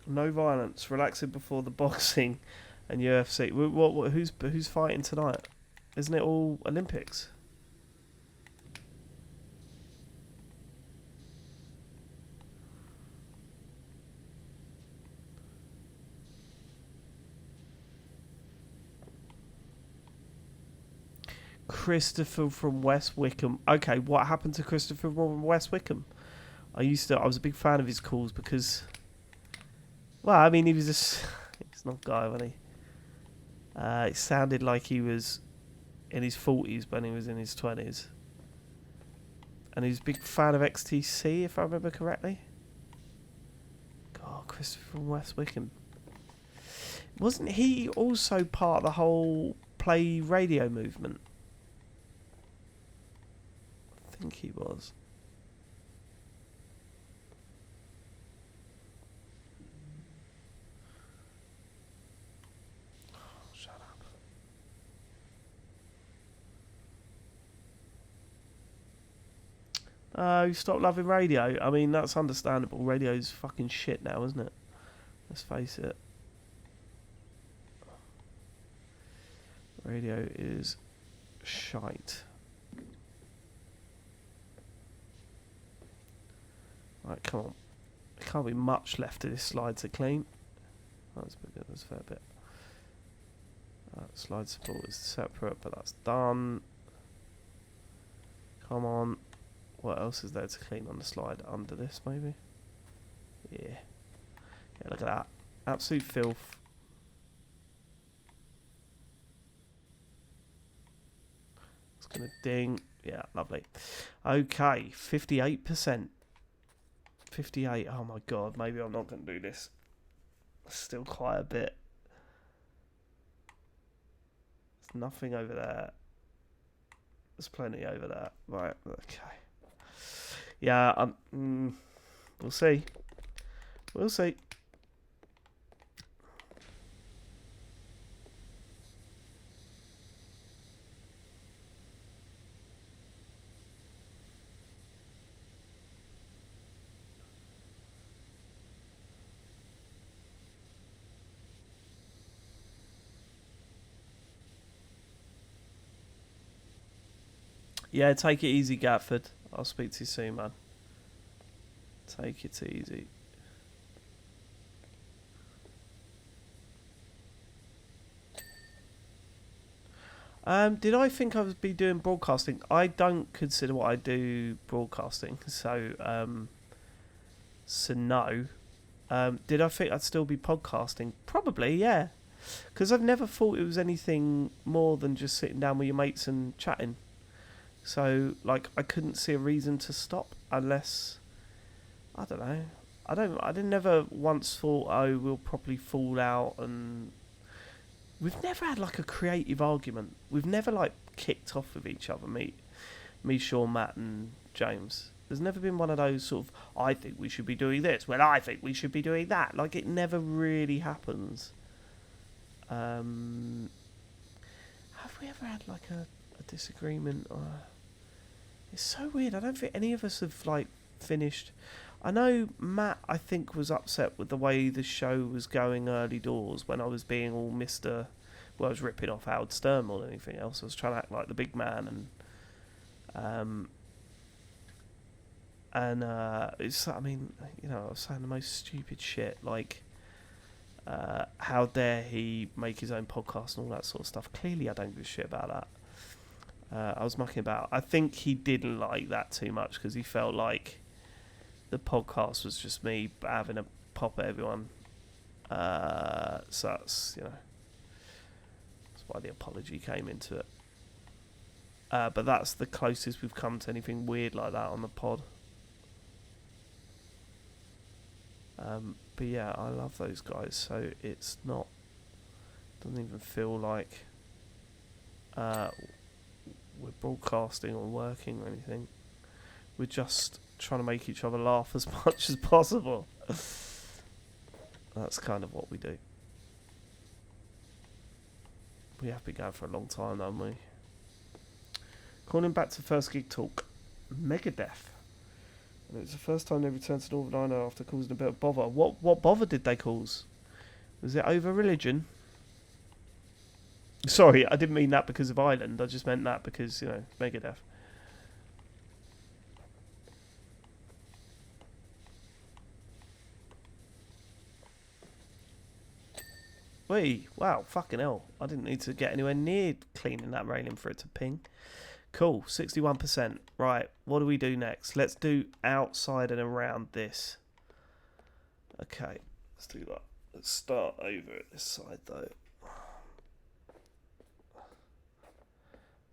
No violence, relaxing before the boxing and UFC. Who's fighting tonight? Isn't it all Olympics? Christopher from West Wickham. Okay, what happened to Christopher from West Wickham? I was a big fan of his calls because, well, I mean, he was just he's not a guy, was he? It sounded like he was in his 40s when he was in his 20s. And he was a big fan of XTC, if I remember correctly. God, Christopher from West Wickham. Wasn't he also part of the whole play radio movement? I think he was. Oh, shut up. You stopped loving radio. I mean, that's understandable. Radio's fucking shit now, isn't it? Let's face it. Radio is shite. Right, come on. There can't be much left of this slide to clean. That's a fair bit. Slide support is separate, but that's done. Come on. What else is there to clean on the slide? Under this, maybe? Yeah. Yeah, look at that. Absolute filth. Gonna ding. Yeah, lovely. Okay, 58%. 58. Oh my god, maybe I'm not going to do this. Still quite a bit. There's nothing over there. There's plenty over there. Right, okay. Yeah, we'll see. We'll see. Yeah, take it easy, Gatford. I'll speak to you soon, man. Take it easy. Did I think I would be doing broadcasting? I don't consider what I do broadcasting, so no. Did I think I'd still be podcasting? Probably, yeah. Because I've never thought it was anything more than just sitting down with your mates and chatting. So, like, I couldn't see a reason to stop unless, I don't know. I didn't never once thought, oh, we'll probably fall out, and we've never had like a creative argument. We've never like kicked off with each other, me, Sean, Matt, and James. There's never been one of those sort of, I think we should be doing this, well, I think we should be doing that. Like, it never really happens. Have we ever had like a disagreement? Or it's so weird. I don't think any of us have like finished. I know Matt, I think, was upset with the way the show was going early doors when I was being all Mr. Well, I was ripping off Howard Stern more than anything else. I was trying to act like the big man, and it's, I mean, you know, I was saying the most stupid shit, like, how dare he make his own podcast and all that sort of stuff. Clearly, I don't give a shit about that. I was mucking about. I think he didn't like that too much because he felt like the podcast was just me having a pop at everyone. So that's, you know, that's why the apology came into it. But that's the closest we've come to anything weird like that on the pod. But yeah, I love those guys. So it's not, doesn't even feel like we're broadcasting or working or anything. We're just trying to make each other laugh as much as possible. That's kind of what we do. We have been going for a long time, haven't we? Calling back to First Gig Talk. Megadeth. And it was the first time they returned to Northern Ireland after causing a bit of bother. What bother did they cause? Was it over religion? Sorry, I didn't mean that because of Ireland. I just meant that because, you know, Megadeth. Wait, wow, fucking hell. I didn't need to get anywhere near cleaning that railing for it to ping. Cool, 61%. Right, what do we do next? Let's do outside and around this. Okay, let's do that. Let's start over at this side, though.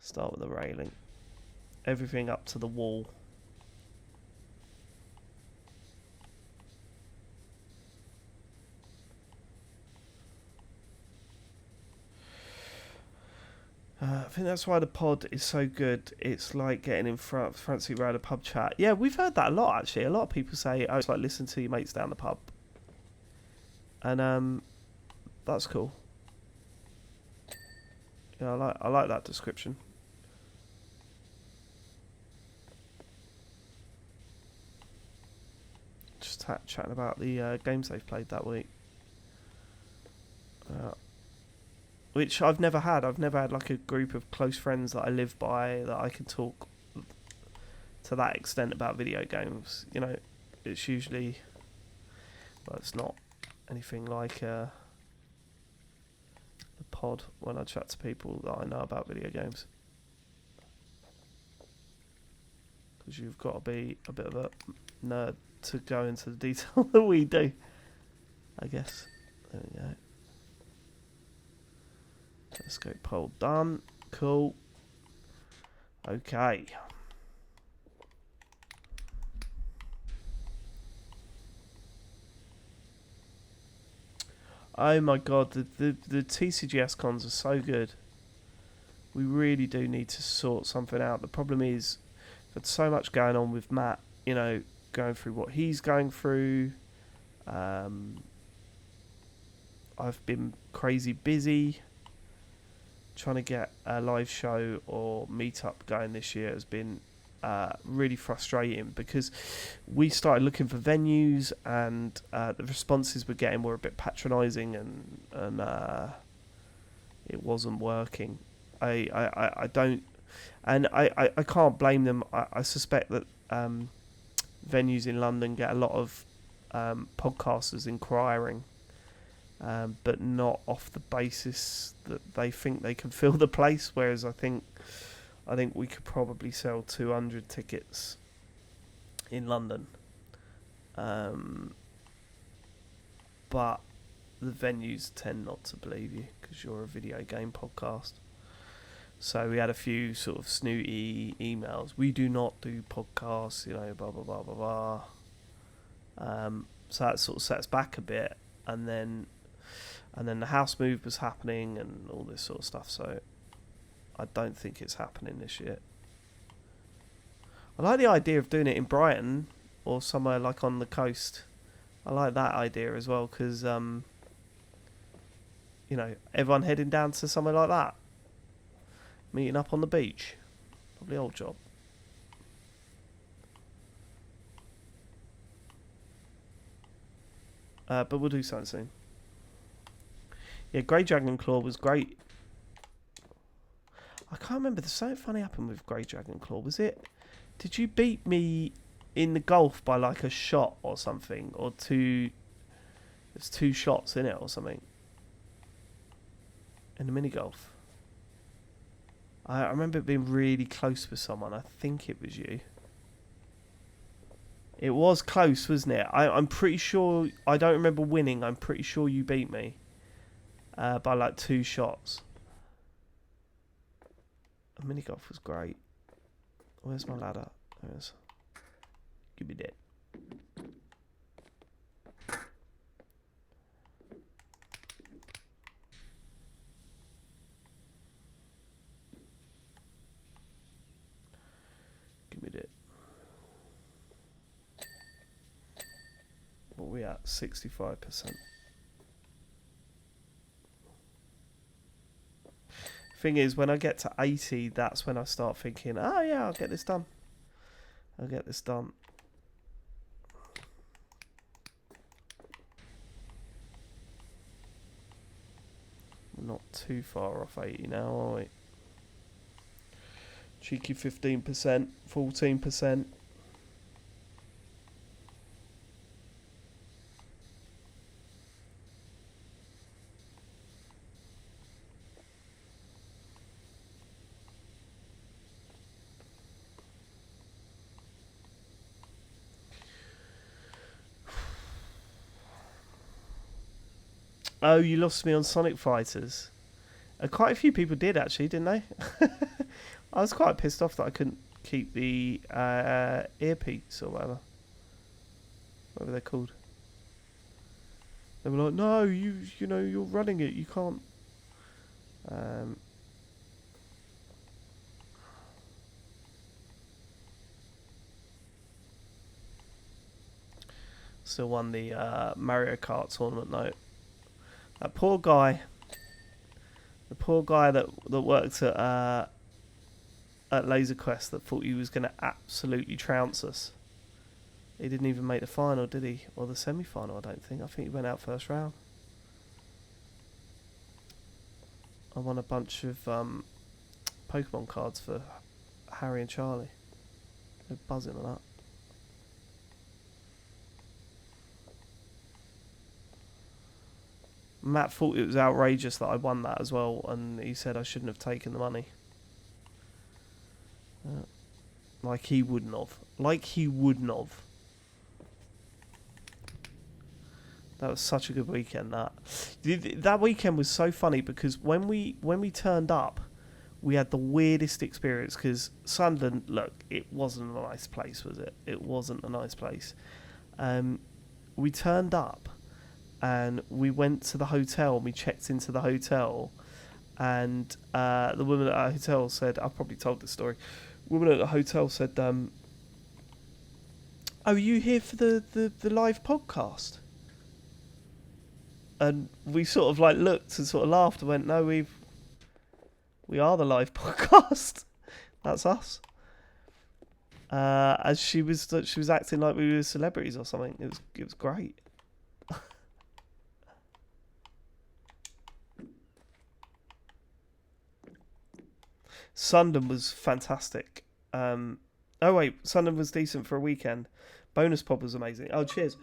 Start with the railing. Everything up to the wall. I think that's why the pod is so good. It's like getting in front seat row at a pub chat. Yeah, we've heard that a lot, actually. A lot of people say, oh, it's like listen to your mates down the pub. And that's cool. Yeah, I like that description. Just chatting about the games they've played that week. Which I've never had. I've never had like a group of close friends that I live by that I can talk to that extent about video games. You know, it's usually, well, it's not anything like the pod when I chat to people that I know about video games. Because you've got to be a bit of a nerd to go into the detail that we do, I guess. There we go. Telescope pole done. Cool. Okay. Oh my god, the TCGS cons are so good. We really do need to sort something out. The problem is, there's so much going on with Matt, you know, going through what he's going through. I've been crazy busy. Trying to get a live show or meetup going this year has been really frustrating, because we started looking for venues, and the responses we're getting were a bit patronising, and it wasn't working. I don't, and I can't blame them. I suspect that venues in London get a lot of podcasters inquiring, but not off the basis that they think they can fill the place. Whereas I think we could probably sell 200 tickets in London, but the venues tend not to believe you because you're a video game podcast. So we had a few sort of snooty emails. We do not do podcasts, you know, blah blah blah blah blah. So that sort of sets back a bit, and then the house move was happening and all this sort of stuff. So I don't think it's happening this year. I like the idea of doing it in Brighton or somewhere like on the coast. I like that idea as well, because you know, everyone heading down to somewhere like that, meeting up on the beach, probably old job. But we'll do something soon. Yeah, Grey Dragon Claw was great. I can't remember. There's something funny happened with Grey Dragon Claw. Was it? Did you beat me in the golf by like a shot or something, or two? There's 2 shots in it or something. In the mini golf. I remember it being really close with someone. I think it was you. It was close, wasn't it? I'm pretty sure. I don't remember winning. I'm pretty sure you beat me by like 2 shots. The mini golf was great. Where's my ladder? There it is. Give me that. Give me that. What are we at? 65%. Thing is, when I get to 80, that's when I start thinking, oh yeah, I'll get this done. I'll get this done. We're not too far off 80 now, are we? Cheeky 15%, 14%. Oh, you lost me on Sonic Fighters. Quite a few people did, actually, didn't they? I was quite pissed off that I couldn't keep the earpiece or whatever they're called. They were like, no, you know, you're running it, you can't. Still won the Mario Kart tournament though. That poor guy. The poor guy that worked at Laser Quest that thought he was going to absolutely trounce us. He didn't even make the final, did he? Or the semi-final, I don't think. I think he went out first round. I won a bunch of Pokemon cards for Harry and Charlie. They're buzzing on that. Matt thought it was outrageous that I won that as well, and he said I shouldn't have taken the money. Like he wouldn't have. Like he wouldn't have. That was such a good weekend. That weekend was so funny because when we turned up, We had the weirdest experience because Sunderland, look, it wasn't a nice place, was it? It wasn't a nice place. We turned up and we went to the hotel and we checked into the hotel, and the woman at our hotel said, I've probably told this story, the woman at the hotel said, oh, are you here for the live podcast? And we sort of like looked and sort of laughed and went, no, we are the live podcast. That's us. As she was acting like we were celebrities or something. It was great. Sunderland was fantastic. Oh wait, Sunderland was decent for a weekend. Bonus Pod was amazing. Oh, cheers.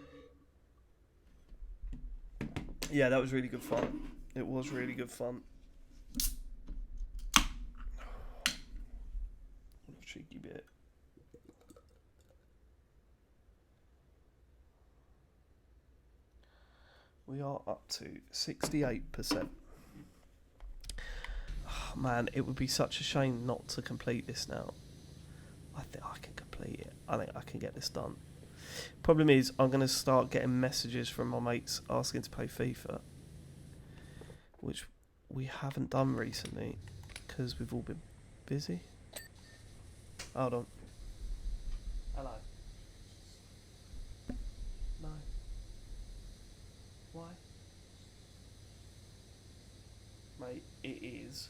Yeah, that was really good fun. It was really good fun. What a cheeky bit. We are up to 68%. Oh, man, it would be such a shame not to complete this now. I think I can complete it. I think I can get this done. Problem is, I'm going to start getting messages from my mates asking to play FIFA, which we haven't done recently because we've all been busy. Hold on. Hello. No. Why? Mate, it is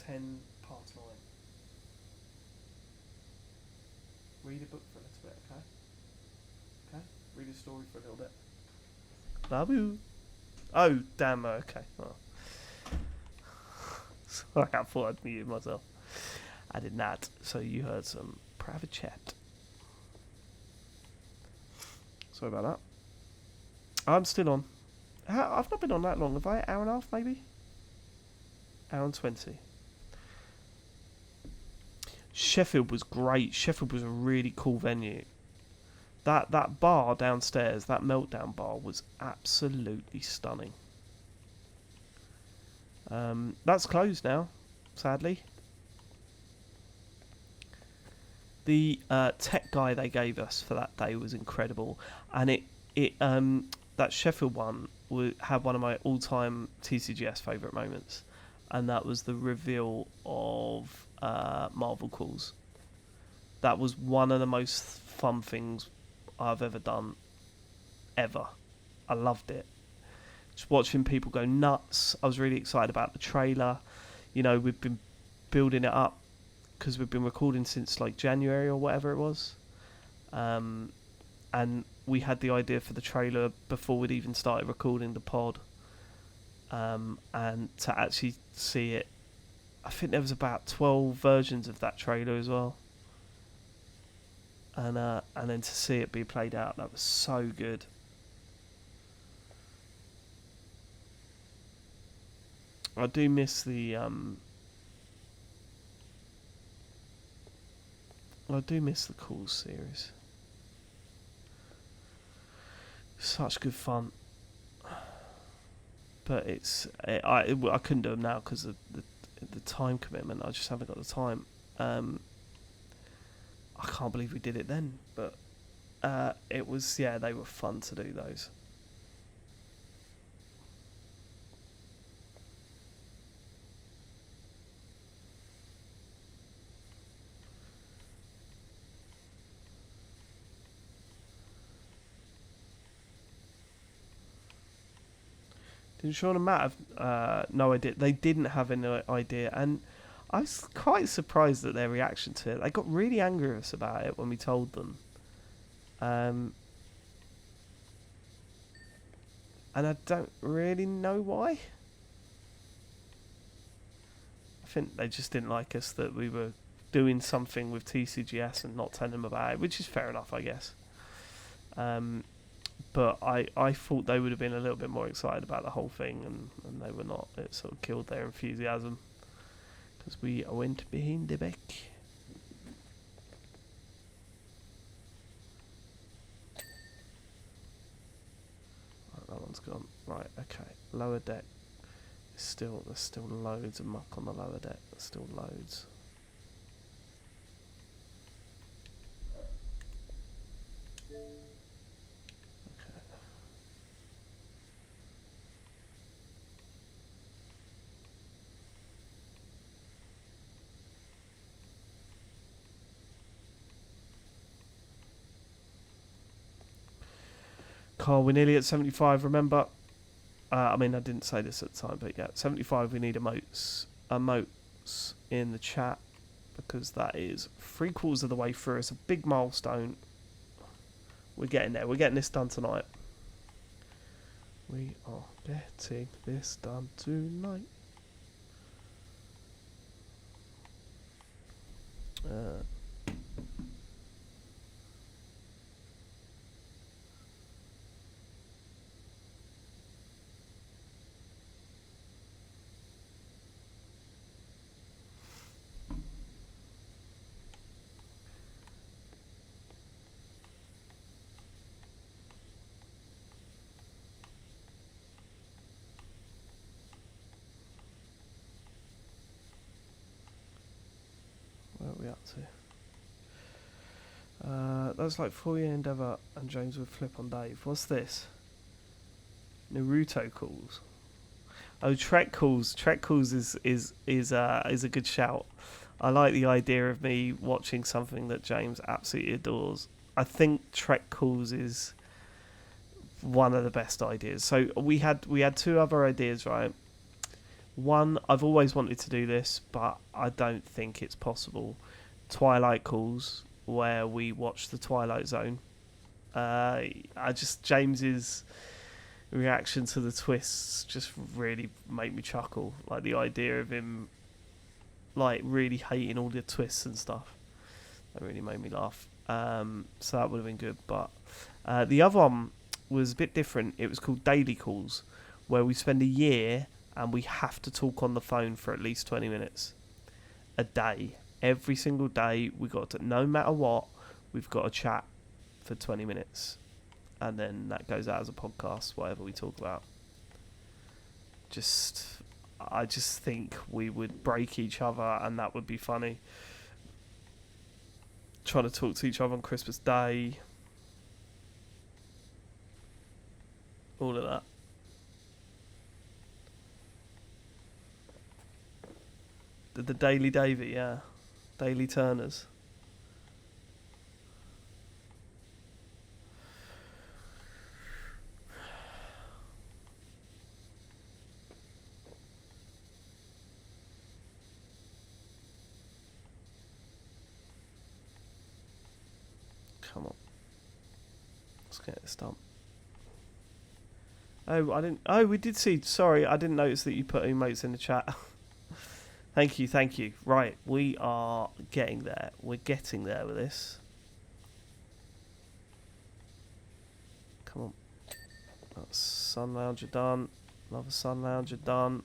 9:10. Read a book for a little bit, okay? Okay? Read a story for a little bit. Babu. Oh, damn, okay. Oh. Sorry, I thought I'd mute myself. I did not. So you heard some private chat. Sorry about that. I'm still on. I've not been on that long, have I? Hour and a half, maybe? Hour and 20. Sheffield was great. Sheffield was a really cool venue. That bar downstairs, that Meltdown bar, was absolutely stunning. That's closed now, sadly. The tech guy they gave us for that day was incredible, and that Sheffield one had one of my all-time TCGS favourite moments, and that was the reveal of Marvel Calls. That was one of the most fun things I've ever done, ever. I loved it. Just watching people go nuts. I was really excited about the trailer. You know, we've been building it up because we've been recording since like January or whatever it was. And we had the idea for the trailer before we'd even started recording the pod. And to actually see it, I think there was about 12 versions of that trailer as well. And then to see it be played out, that was so good. I do miss the Calls series. Such good fun. But I couldn't do them now because of the time commitment. I just haven't got the time. I can't believe we did it then, but it was, yeah, they were fun to do those. Did Sean and Matt have no idea? They didn't have any idea, and I was quite surprised at their reaction to it. They got really angry at us about it when we told them. And I don't really know why. I think they just didn't like us that we were doing something with TCGS and not telling them about it, which is fair enough, I guess. But I thought they would have been a little bit more excited about the whole thing, and they were not. It sort of killed their enthusiasm. Because we went behind the back. Right, that one's gone. Right, okay. Lower deck. There's still loads of muck on the lower deck. There's still loads. Carl, we're nearly at 75, remember? I mean, I didn't say this at the time, but yeah, 75, we need emotes in the chat, because that is 3/4 of the way through. It's a big milestone. We're getting there. We're getting this done tonight. We are getting this done tonight. Where are we up to? That's like 4-year endeavour, and James would flip on Dave. What's this? Naruto calls. Oh, Trek calls. Trek calls is a good shout. I like the idea of me watching something that James absolutely adores. I think Trek calls is one of the best ideas. So we had 2 other ideas, right? One, I've always wanted to do this, but I don't think it's possible. Twilight calls, where we watch the Twilight Zone. James's reaction to the twists just really made me chuckle. Like the idea of him, like really hating all the twists and stuff. That really made me laugh. So that would have been good. But the other one was a bit different. It was called Daily Calls, where we spend a year and we have to talk on the phone for at least 20 minutes a day. Every single day, we got to, no matter what, we've got to chat for 20 minutes. And then that goes out as a podcast, whatever we talk about. I just think we would break each other, and that would be funny. Trying to talk to each other on Christmas Day. All of that. The Daily Davy, yeah. Daily Turners. Come on. Let's get this done. Oh, we did see. Sorry, I didn't notice that you put emotes in the chat. Thank you. Right, we are getting there. We're getting there with this. Come on. That's Sun Lounger done. Another Sun Lounger done.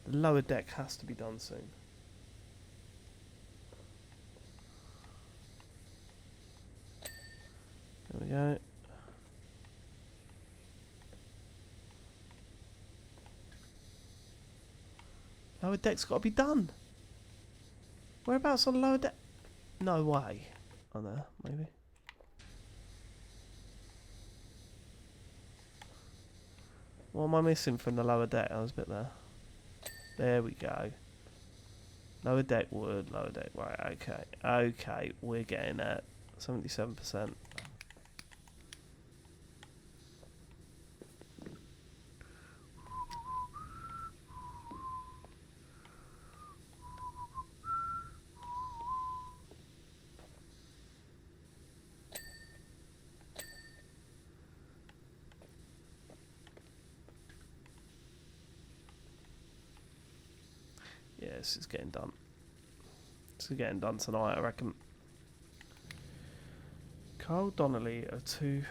The lower deck has to be done soon. There we go. Lower deck's got to be done. Whereabouts on the lower deck? No way. Oh, there, maybe. What am I missing from the lower deck? I was a bit there. There we go. Lower deck wood, lower deck. Right, okay. Okay, we're getting at 77%. Yeah, this is getting done. This is getting done tonight, I reckon. Carl Donnelly are 2.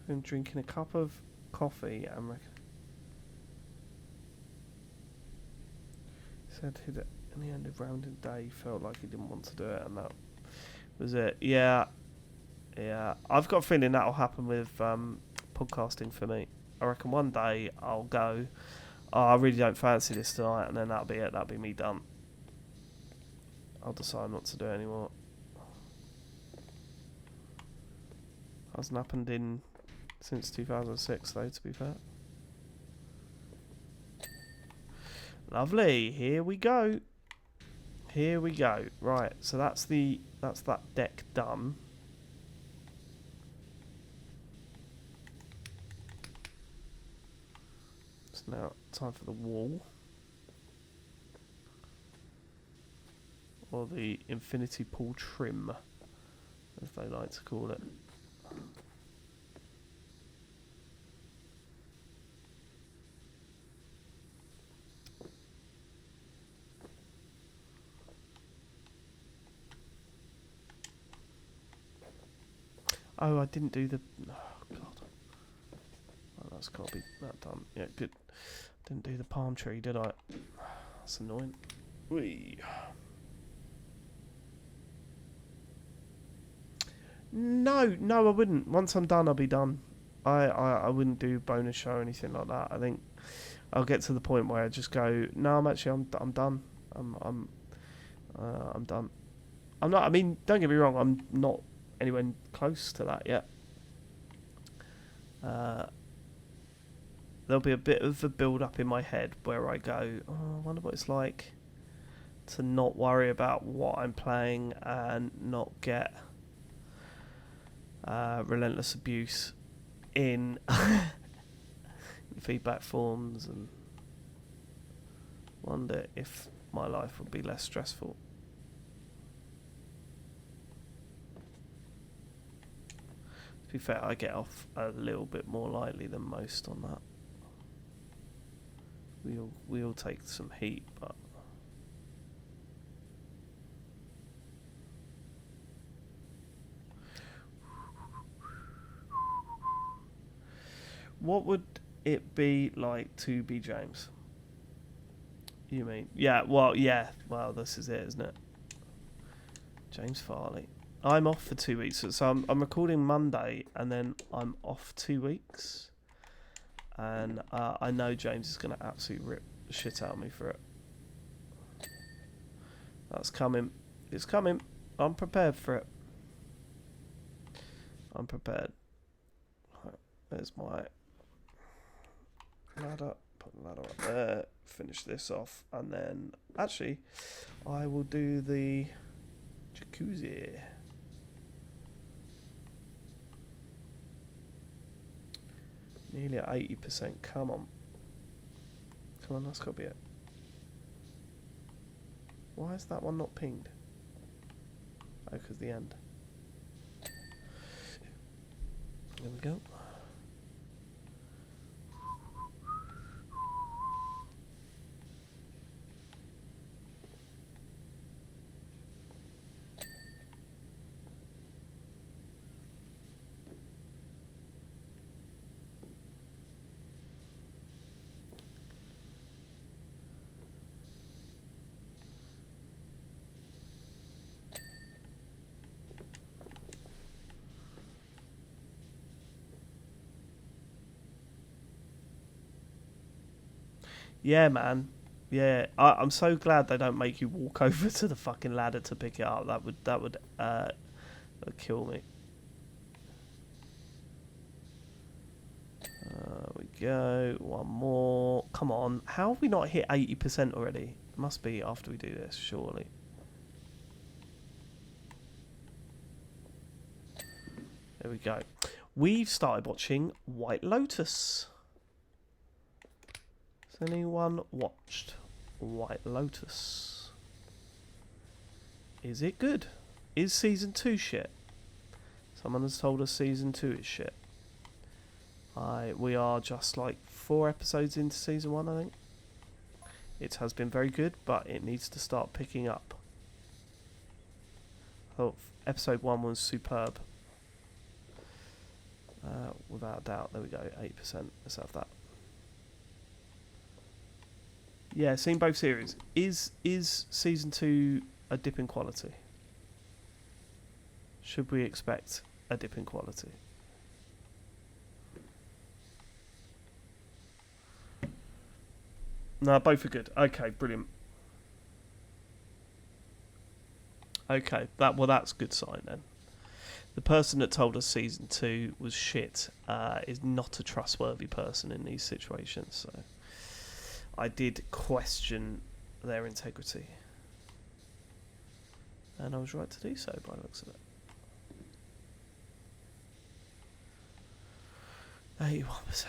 I'm drinking a cup of coffee and said he'd in the end of rounding day felt like he didn't want to do it, and that was it. Yeah. I've got a feeling that'll happen with podcasting for me. I reckon one day I'll go, oh, I really don't fancy this tonight, and then that'll be it. That'll be me done. I'll decide not to do it anymore. Hasn't happened since 2006, though, to be fair. Lovely. Here we go. Here we go. Right. So that's that deck done. So now time for the wall, or the infinity pool trim, as they like to call it. Oh, I didn't do the... Oh, God. Oh, that's got to be that done. Yeah, good. Didn't do the palm tree, did I? That's annoying. Whee. No, I wouldn't. Once I'm done, I'll be done. I wouldn't do bonus show or anything like that. I think I'll get to the point where I just go, no, I'm done. I'm done. I'm not. I mean, don't get me wrong. I'm not anywhere close to that yet. There'll be a bit of a build up in my head where I go, oh, I wonder what it's like to not worry about what I'm playing and not get relentless abuse in feedback forms, and wonder if my life would be less stressful. To be fair, I get off a little bit more lightly than most on that. We all take some heat, but what would it be like to be James? You mean? Yeah, well, this is it, isn't it? James Farley. I'm off for 2 weeks, so I'm recording Monday, and then I'm off 2 weeks. And I know James is going to absolutely rip the shit out of me for it. That's coming. It's coming. I'm prepared for it. I'm prepared. Right, there's my ladder. Put the ladder up there. Finish this off. And then, actually, I will do the jacuzzi. Nearly at 80%. Come on. Come on, that's got to be it. Why is that one not pinged? Oh, because the end. There we go. Yeah, man. Yeah, I'm so glad they don't make you walk over to the fucking ladder to pick it up. That would kill me. We go. One more. Come on. How have we not hit 80% already? It must be after we do this, surely. There we go. We've started watching White Lotus. Has anyone watched White Lotus? Is it good? Is season 2 shit? Someone has told us season 2 is shit. We are just like 4 episodes into season 1, I think. It has been very good, but it needs to start picking up. I thought episode 1 was superb. Without a doubt. There we go, 8%. Let's have that. Yeah, seen both series. Is season 2 a dip in quality? Should we expect a dip in quality? No, both are good. Okay, brilliant. Okay, that's a good sign then. The person that told us season 2 was shit is not a trustworthy person in these situations. So I did question their integrity, and I was right to do so by the looks of it. 81%.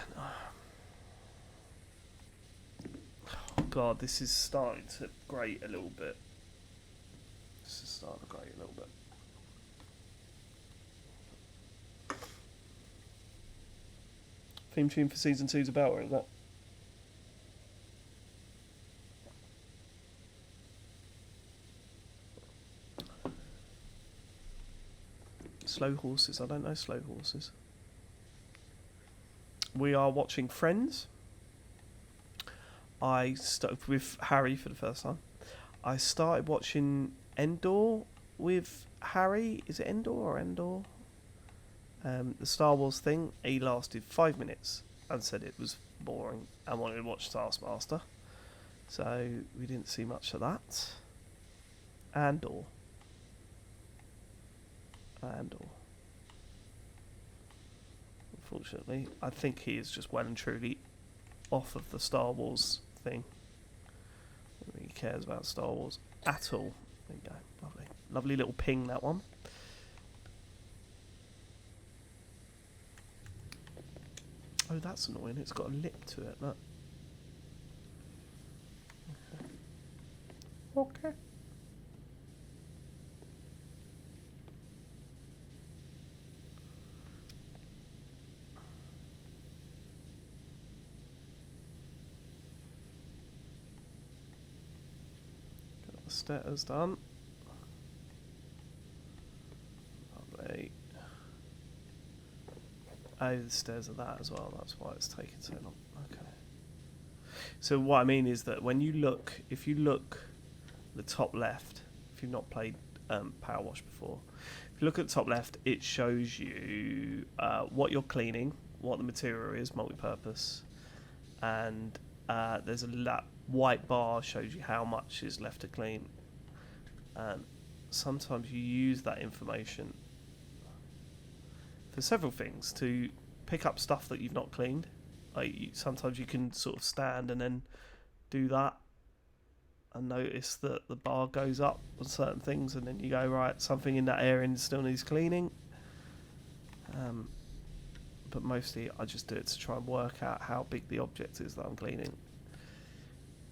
Oh god, this is starting to grate a little bit. Theme tune for season 2's about, or is that? Slow horses. I don't know slow horses. We are watching Friends. I started with Harry for the first time. I started watching Endor with Harry. Is it Endor or Endor? The Star Wars thing. He lasted 5 minutes and said it was boring and wanted to watch Taskmaster. So we didn't see much of that. Andor. Unfortunately, I think he is just well and truly off of the Star Wars thing. I don't think he cares about Star Wars at all. There you go. Lovely. Lovely little ping, that one. Oh, that's annoying. It's got a lip to it. Look. Okay. Got the stairs done. Lovely. Oh, the stairs are that as well. That's why it's taken so long. Okay. So what I mean is that when you look, if you look the top left, if you've not played PowerWash before, if you look at the top left, it shows you what you're cleaning, what the material is, multi-purpose, and there's a white bar shows you how much is left to clean. And sometimes you use that information for several things, to pick up stuff that you've not cleaned. Like sometimes you can sort of stand and then do that and notice that the bar goes up on certain things, and then you go, right, something in that area still needs cleaning. But mostly I just do it to try and work out how big the object is that I'm cleaning,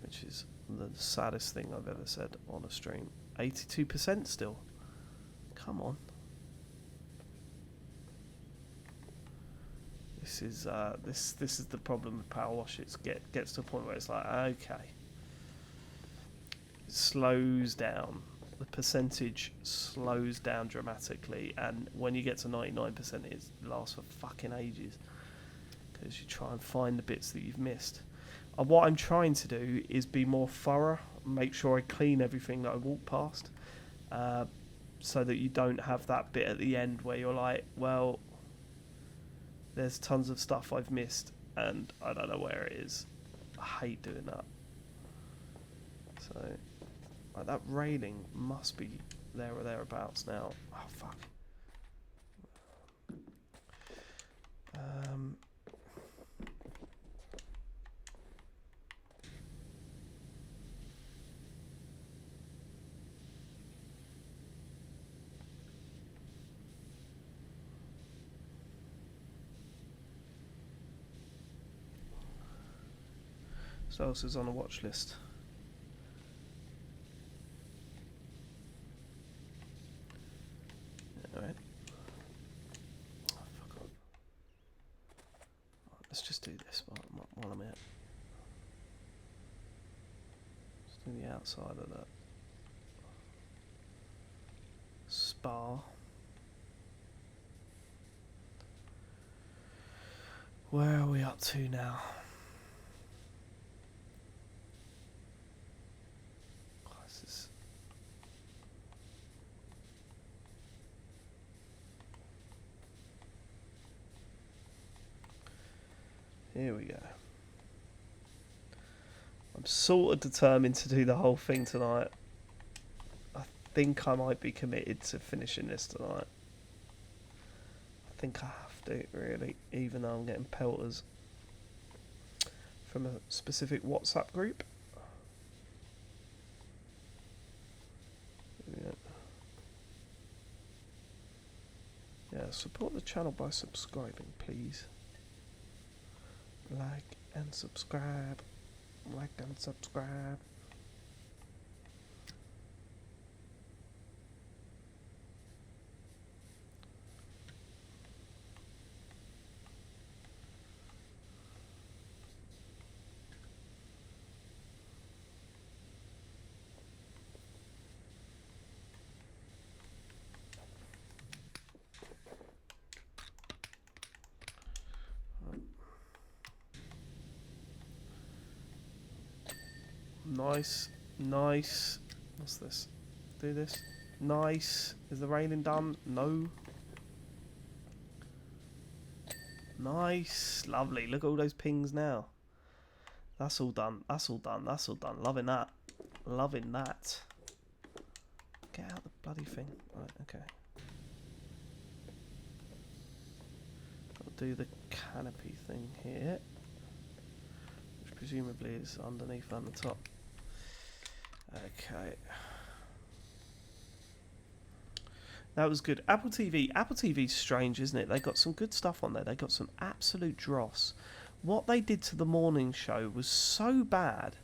which is the saddest thing I've ever said on a stream. 82% still. Come on. This is this is the problem with PowerWash. It gets to a point where it's like, okay, it slows down. The percentage slows down dramatically, and when you get to 99%, it lasts for fucking ages because you try and find the bits that you've missed. And what I'm trying to do is be more thorough, make sure I clean everything that I walk past, so that you don't have that bit at the end where you're like, well, there's tons of stuff I've missed and I don't know where it is. I hate doing that. So, like, that railing must be there or thereabouts now. Oh, fuck. So else is on a watch list? Alright. Oh, fuck off. Right, let's just do this while I'm here. Let's do the outside of that spa. Where are we up to now? Here we go. I'm sort of determined to do the whole thing tonight. I think I might be committed to finishing this tonight. I think I have to, really, even though I'm getting pelters from a specific WhatsApp group. Yeah, support the channel by subscribing, please. Like and subscribe. Like and subscribe. Nice, nice. What's this? Do this. Nice. Is the railing done? No. Nice. Lovely. Look at all those pings now. That's all done. That's all done. That's all done. Loving that. Loving that. Get out the bloody thing. Right, okay. I'll do the canopy thing here, which presumably is underneath and the top. Okay. That was good. Apple TV. Apple TV's strange, isn't it? They got some good stuff on there. They got some absolute dross. What they did to the morning show was so bad.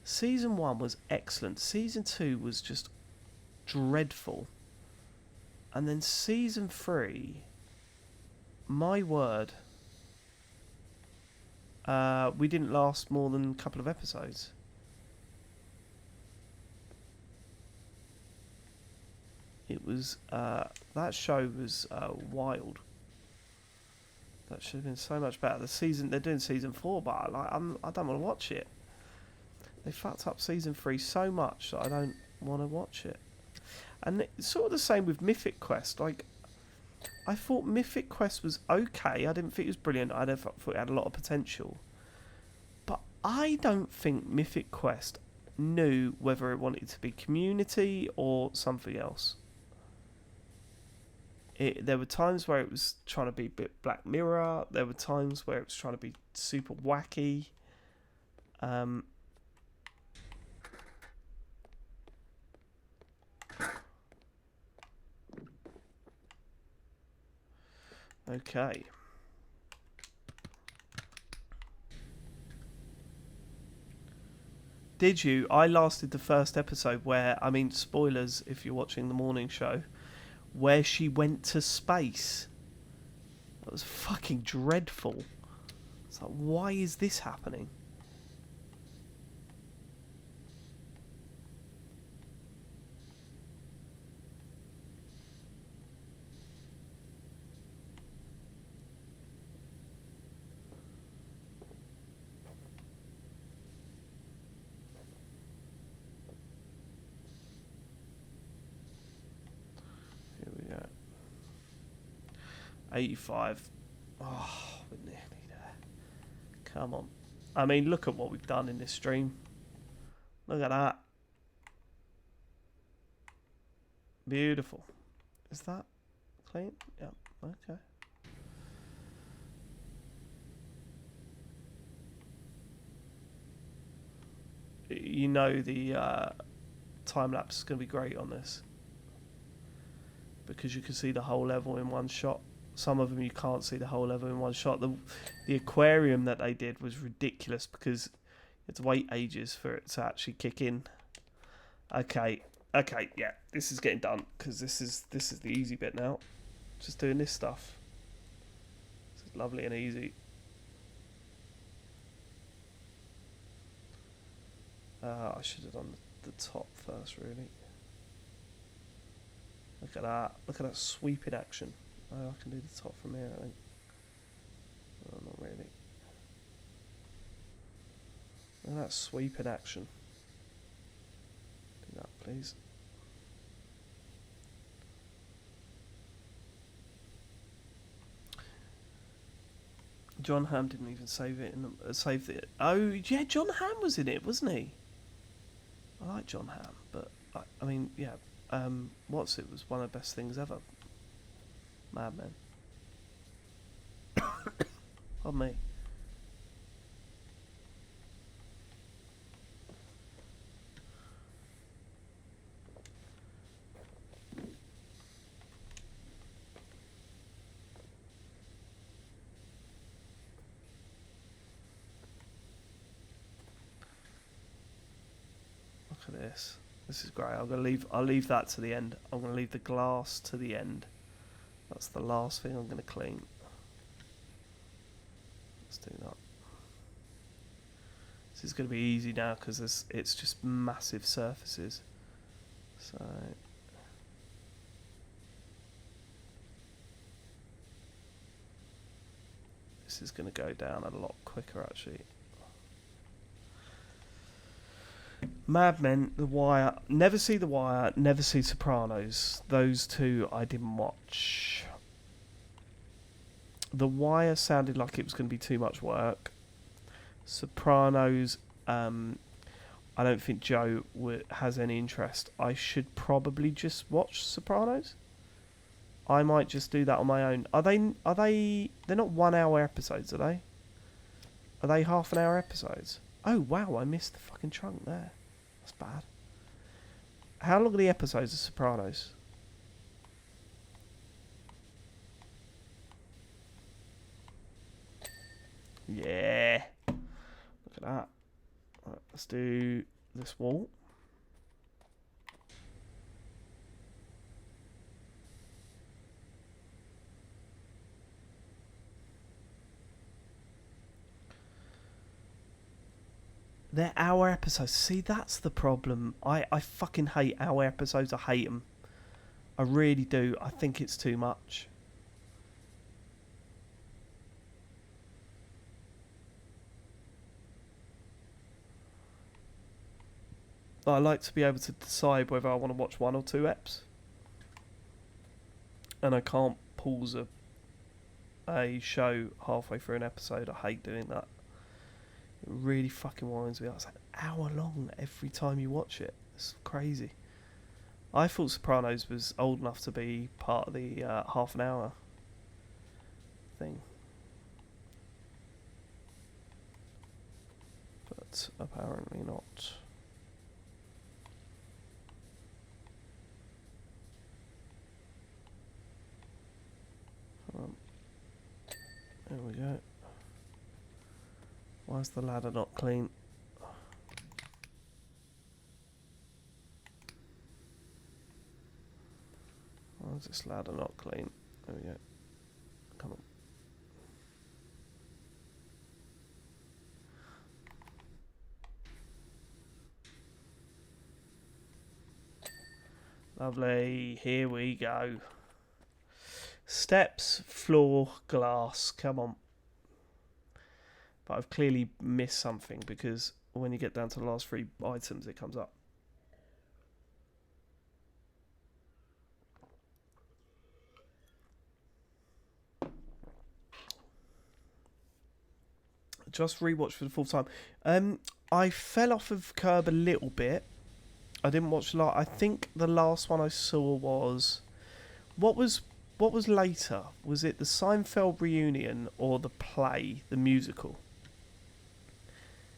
Season 1 was excellent. Season 2 was just dreadful. And then Season 3, my word, we didn't last more than a couple of episodes. It was, that show was wild. That should have been so much better. They're doing season 4, but I don't want to watch it. They fucked up season 3 so much that I don't want to watch it. And it's sort of the same with Mythic Quest. Like, I thought Mythic Quest was okay. I didn't think it was brilliant. I thought it had a lot of potential. But I don't think Mythic Quest knew whether it wanted to be community or something else. There were times where it was trying to be a bit Black Mirror. There were times where it was trying to be super wacky. Okay. Did you? I lasted the first episode where, I mean, spoilers if you're watching the morning show, where she went to space. That was fucking dreadful. It's like, why is this happening? Here we go. 85. Oh, we're nearly there. Come on. I mean, look at what we've done in this stream. Look at that. Beautiful. Is that clean? Yeah. Okay. You know the time lapse is going to be great on this, because you can see the whole level in one shot. Some of them you can't see the whole level in one shot. The aquarium that they did was ridiculous because you had to wait ages for it to actually kick in. Okay, yeah, this is getting done because this is the easy bit now. Just doing this stuff. This is lovely and easy. I should have done the top first, really. Look at that. Look at that sweeping action. Oh, I can do the top from here, I think. Oh, not really. Look at that sweeping action. Do that, please. John Hamm didn't even save it. Save it. Oh yeah, John Hamm was in it, wasn't he? I like John Hamm, but I mean, yeah. What's it was one of the best things ever. Mad Men. On me. Look at this. This is great. I'll leave that to the end. I'm gonna leave the glass to the end. That's the last thing I'm gonna clean. Let's do that. This is gonna be easy now because it's just massive surfaces. So this is gonna go down a lot quicker actually. Mad Men, The Wire. Never see The Wire, never see Sopranos. Those two I didn't watch. The Wire sounded like it was going to be too much work. Sopranos, I don't think Joe has any interest. I should probably just watch Sopranos. I might just do that on my own. Are they? They're not 1 hour episodes, are they? Are they half an hour episodes? Oh wow, I missed the fucking chunk there. That's bad. How long are the episodes of Sopranos? Yeah. Look at that. Right, let's do this wall. They're hour episodes. See, that's the problem. I fucking hate hour episodes. I hate them. I really do. I think it's too much. I like to be able to decide whether I want to watch 1 or 2 eps. And I can't pause a show halfway through an episode. I hate doing that. It really fucking winds me up. It's like an hour long every time you watch it. It's crazy. I thought Sopranos was old enough to be part of the half an hour thing. But apparently not. There we go. Why is the ladder not clean? Why is this ladder not clean? There we go. Come on. Lovely. Here we go. Steps, floor, glass. Come on. But I've clearly missed something because when you get down to the last 3 items, it comes up. Just rewatched for the 4th time. I fell off of Curb a little bit. I didn't watch a lot. I think the last one I saw was... What was later? Was it the Seinfeld reunion or the play, the musical?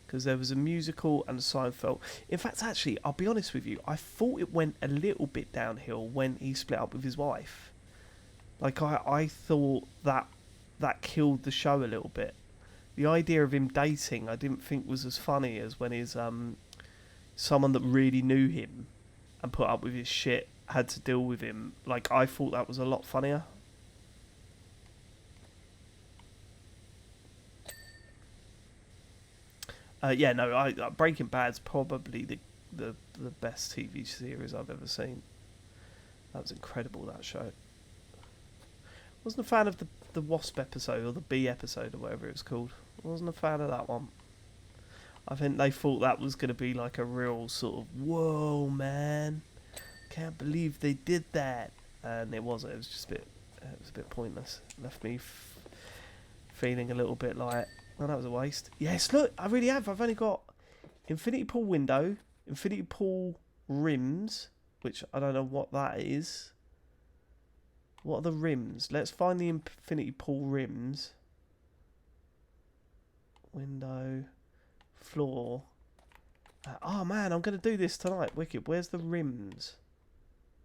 Because there was a musical and a Seinfeld. In fact, actually, I'll be honest with you. I thought it went a little bit downhill when he split up with his wife. Like, I thought that killed the show a little bit. The idea of him dating, I didn't think was as funny as when his someone that really knew him and put up with his shit had to deal with him. Like, I thought that was a lot funnier. Yeah, no, Breaking Bad's probably the best TV series I've ever seen. That was incredible, that show. Wasn't a fan of the Wasp episode or the Bee episode or whatever it was called. Wasn't a fan of that one. I think they thought that was going to be like a real sort of, whoa, man, can't believe they did that. And it wasn't. It was just a bit pointless. It left me feeling a little bit like, oh, that was a waste. Yes, look, I really have. I've only got infinity pool window, infinity pool rims, which I don't know what that is. What are the rims? Let's find the infinity pool rims. Window, floor. Oh man, I'm going to do this tonight. Wicked. Where's the rims?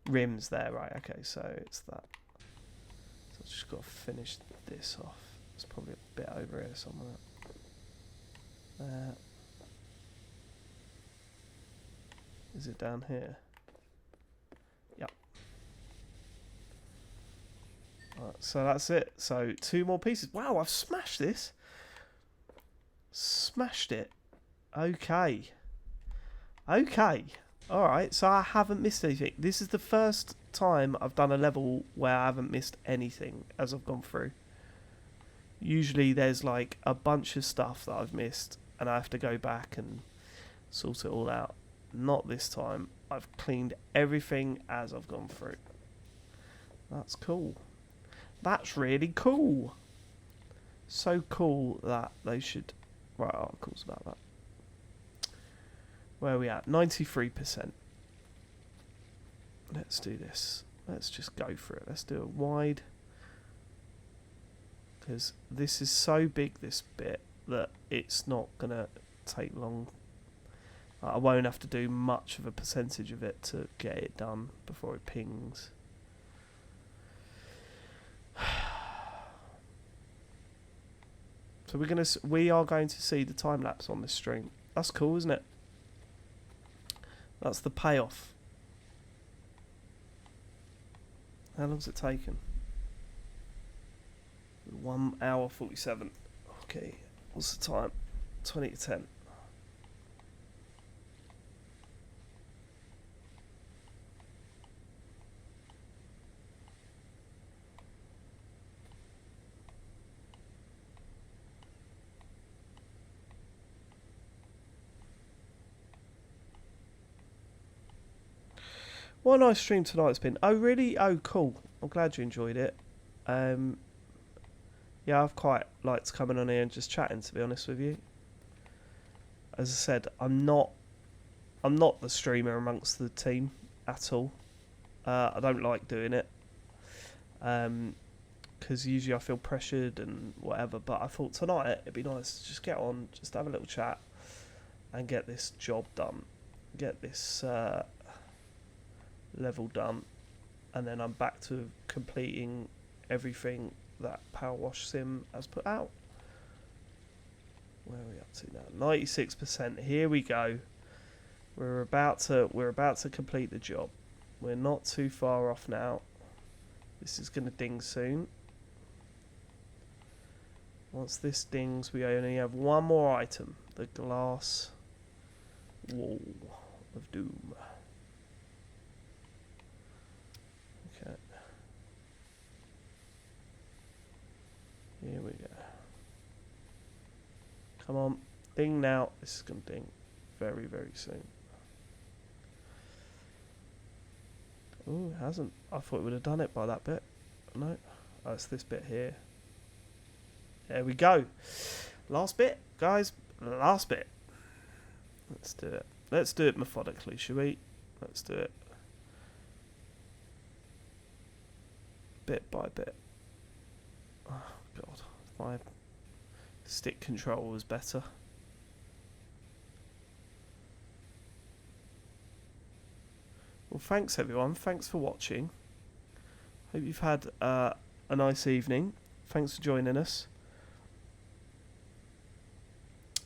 Rims there, right. Okay, so it's that. So I've just got to finish this off. It's probably a bit over here somewhere. Is it down here? Yep. Right, so that's it. So 2 more pieces. Wow, I've smashed this. Smashed it. Okay. Okay. Alright, so I haven't missed anything. This is the first time I've done a level where I haven't missed anything as I've gone through. Usually there's like a bunch of stuff that I've missed and I have to go back and sort it all out. Not this time. I've cleaned everything as I've gone through. That's cool. That's really cool. So cool that they should write articles about that. Where are we at? 93%. Let's do this. Let's just go for it. Let's do it wide. Because this is so big, this bit, that it's not going to take long. I won't have to do much of a percentage of it to get it done before it pings. So we are going to see the time lapse on this stream. That's cool, isn't it? That's the payoff. How long's it taken? 1 hour 47. Okay, what's the time? 20 to 10. What a nice stream tonight it's been. Oh, really? Oh, cool. I'm glad you enjoyed it. Yeah, I've quite liked coming on here and just chatting, to be honest with you. As I said, I'm not the streamer amongst the team at all. I don't like doing it. Because usually I feel pressured and whatever. But I thought tonight it'd be nice to just get on, just have a little chat and get this job done. Get this level done, and then I'm back to completing everything that PowerWash Sim has put out. Where are we up to now? 96%. Here we go. We're about to complete the job. We're not too far off now. This is going to ding soon. Once this dings, we only have one more item: the glass wall of doom. Okay. Here we go. Come on, ding now. This is going to ding very, very soon. Oh, it hasn't. I thought it would have done it by that bit. No. Oh, it's this bit here. There we go. Last bit, guys. Last bit. Let's do it. Let's do it methodically, shall we? Let's do it. Bit by bit. Oh, God. My stick control was better. Well, thanks everyone. Thanks for watching. Hope you've had a nice evening. Thanks for joining us.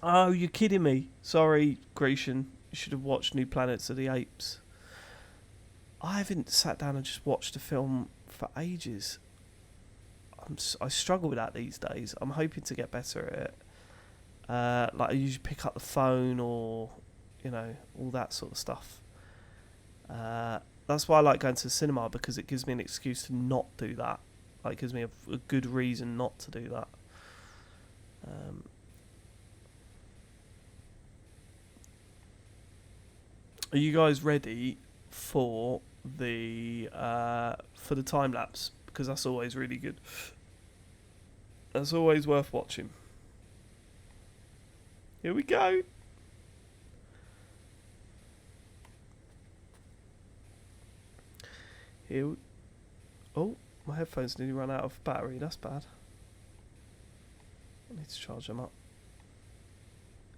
Oh, you're kidding me. Sorry, Grecian. You should have watched New Planets of the Apes. I haven't sat down and just watched a film for ages. I struggle with that these days. I'm hoping to get better at it. Like I usually pick up the phone or, you know, all that sort of stuff. That's why I like going to the cinema, because it gives me an excuse to not do that. Like, it gives me a good reason not to do that. Are you guys ready for the time lapse? Because that's always really good. That's always worth watching. Here we go. Oh, my headphones nearly run out of battery. That's bad. I need to charge them up.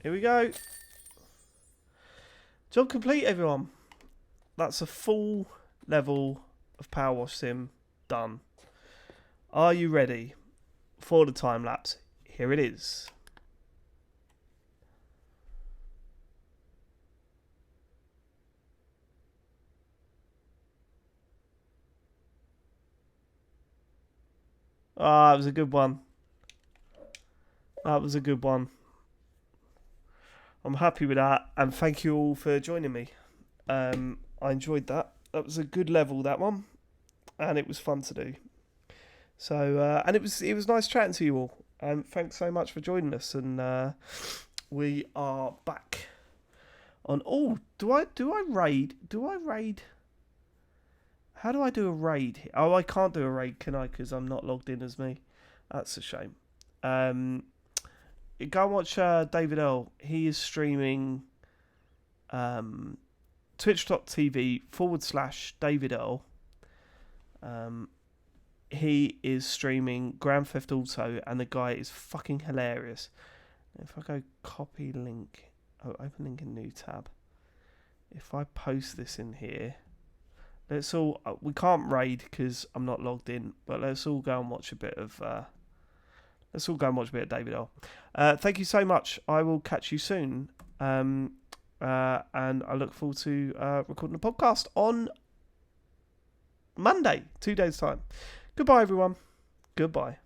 Here we go. Job complete, everyone. That's a full level of PowerWash Sim done. Are you ready for the time lapse? Here it is. Ah, it was a good one. That was a good one. I'm happy with that, and thank you all for joining me. I enjoyed that. That was a good level, that one, and it was fun to do. So, and it was nice chatting to you all. And thanks so much for joining us. And we are back on. Oh, do I raid? Do I raid? How do I do a raid? Oh, I can't do a raid, can I? Because I'm not logged in as me. That's a shame. Go and watch David Earl. He is streaming twitch.tv/David Earl. He is streaming Grand Theft Auto, and the guy is fucking hilarious. If I go copy link, open link in new tab. If I post this in here, let's all. We can't raid because I'm not logged in, but let's all go and watch a bit of. Let's all go and watch a bit of David Earl. Thank you so much. I will catch you soon, and I look forward to recording a podcast on Monday, 2 days' time. Goodbye, everyone. Goodbye.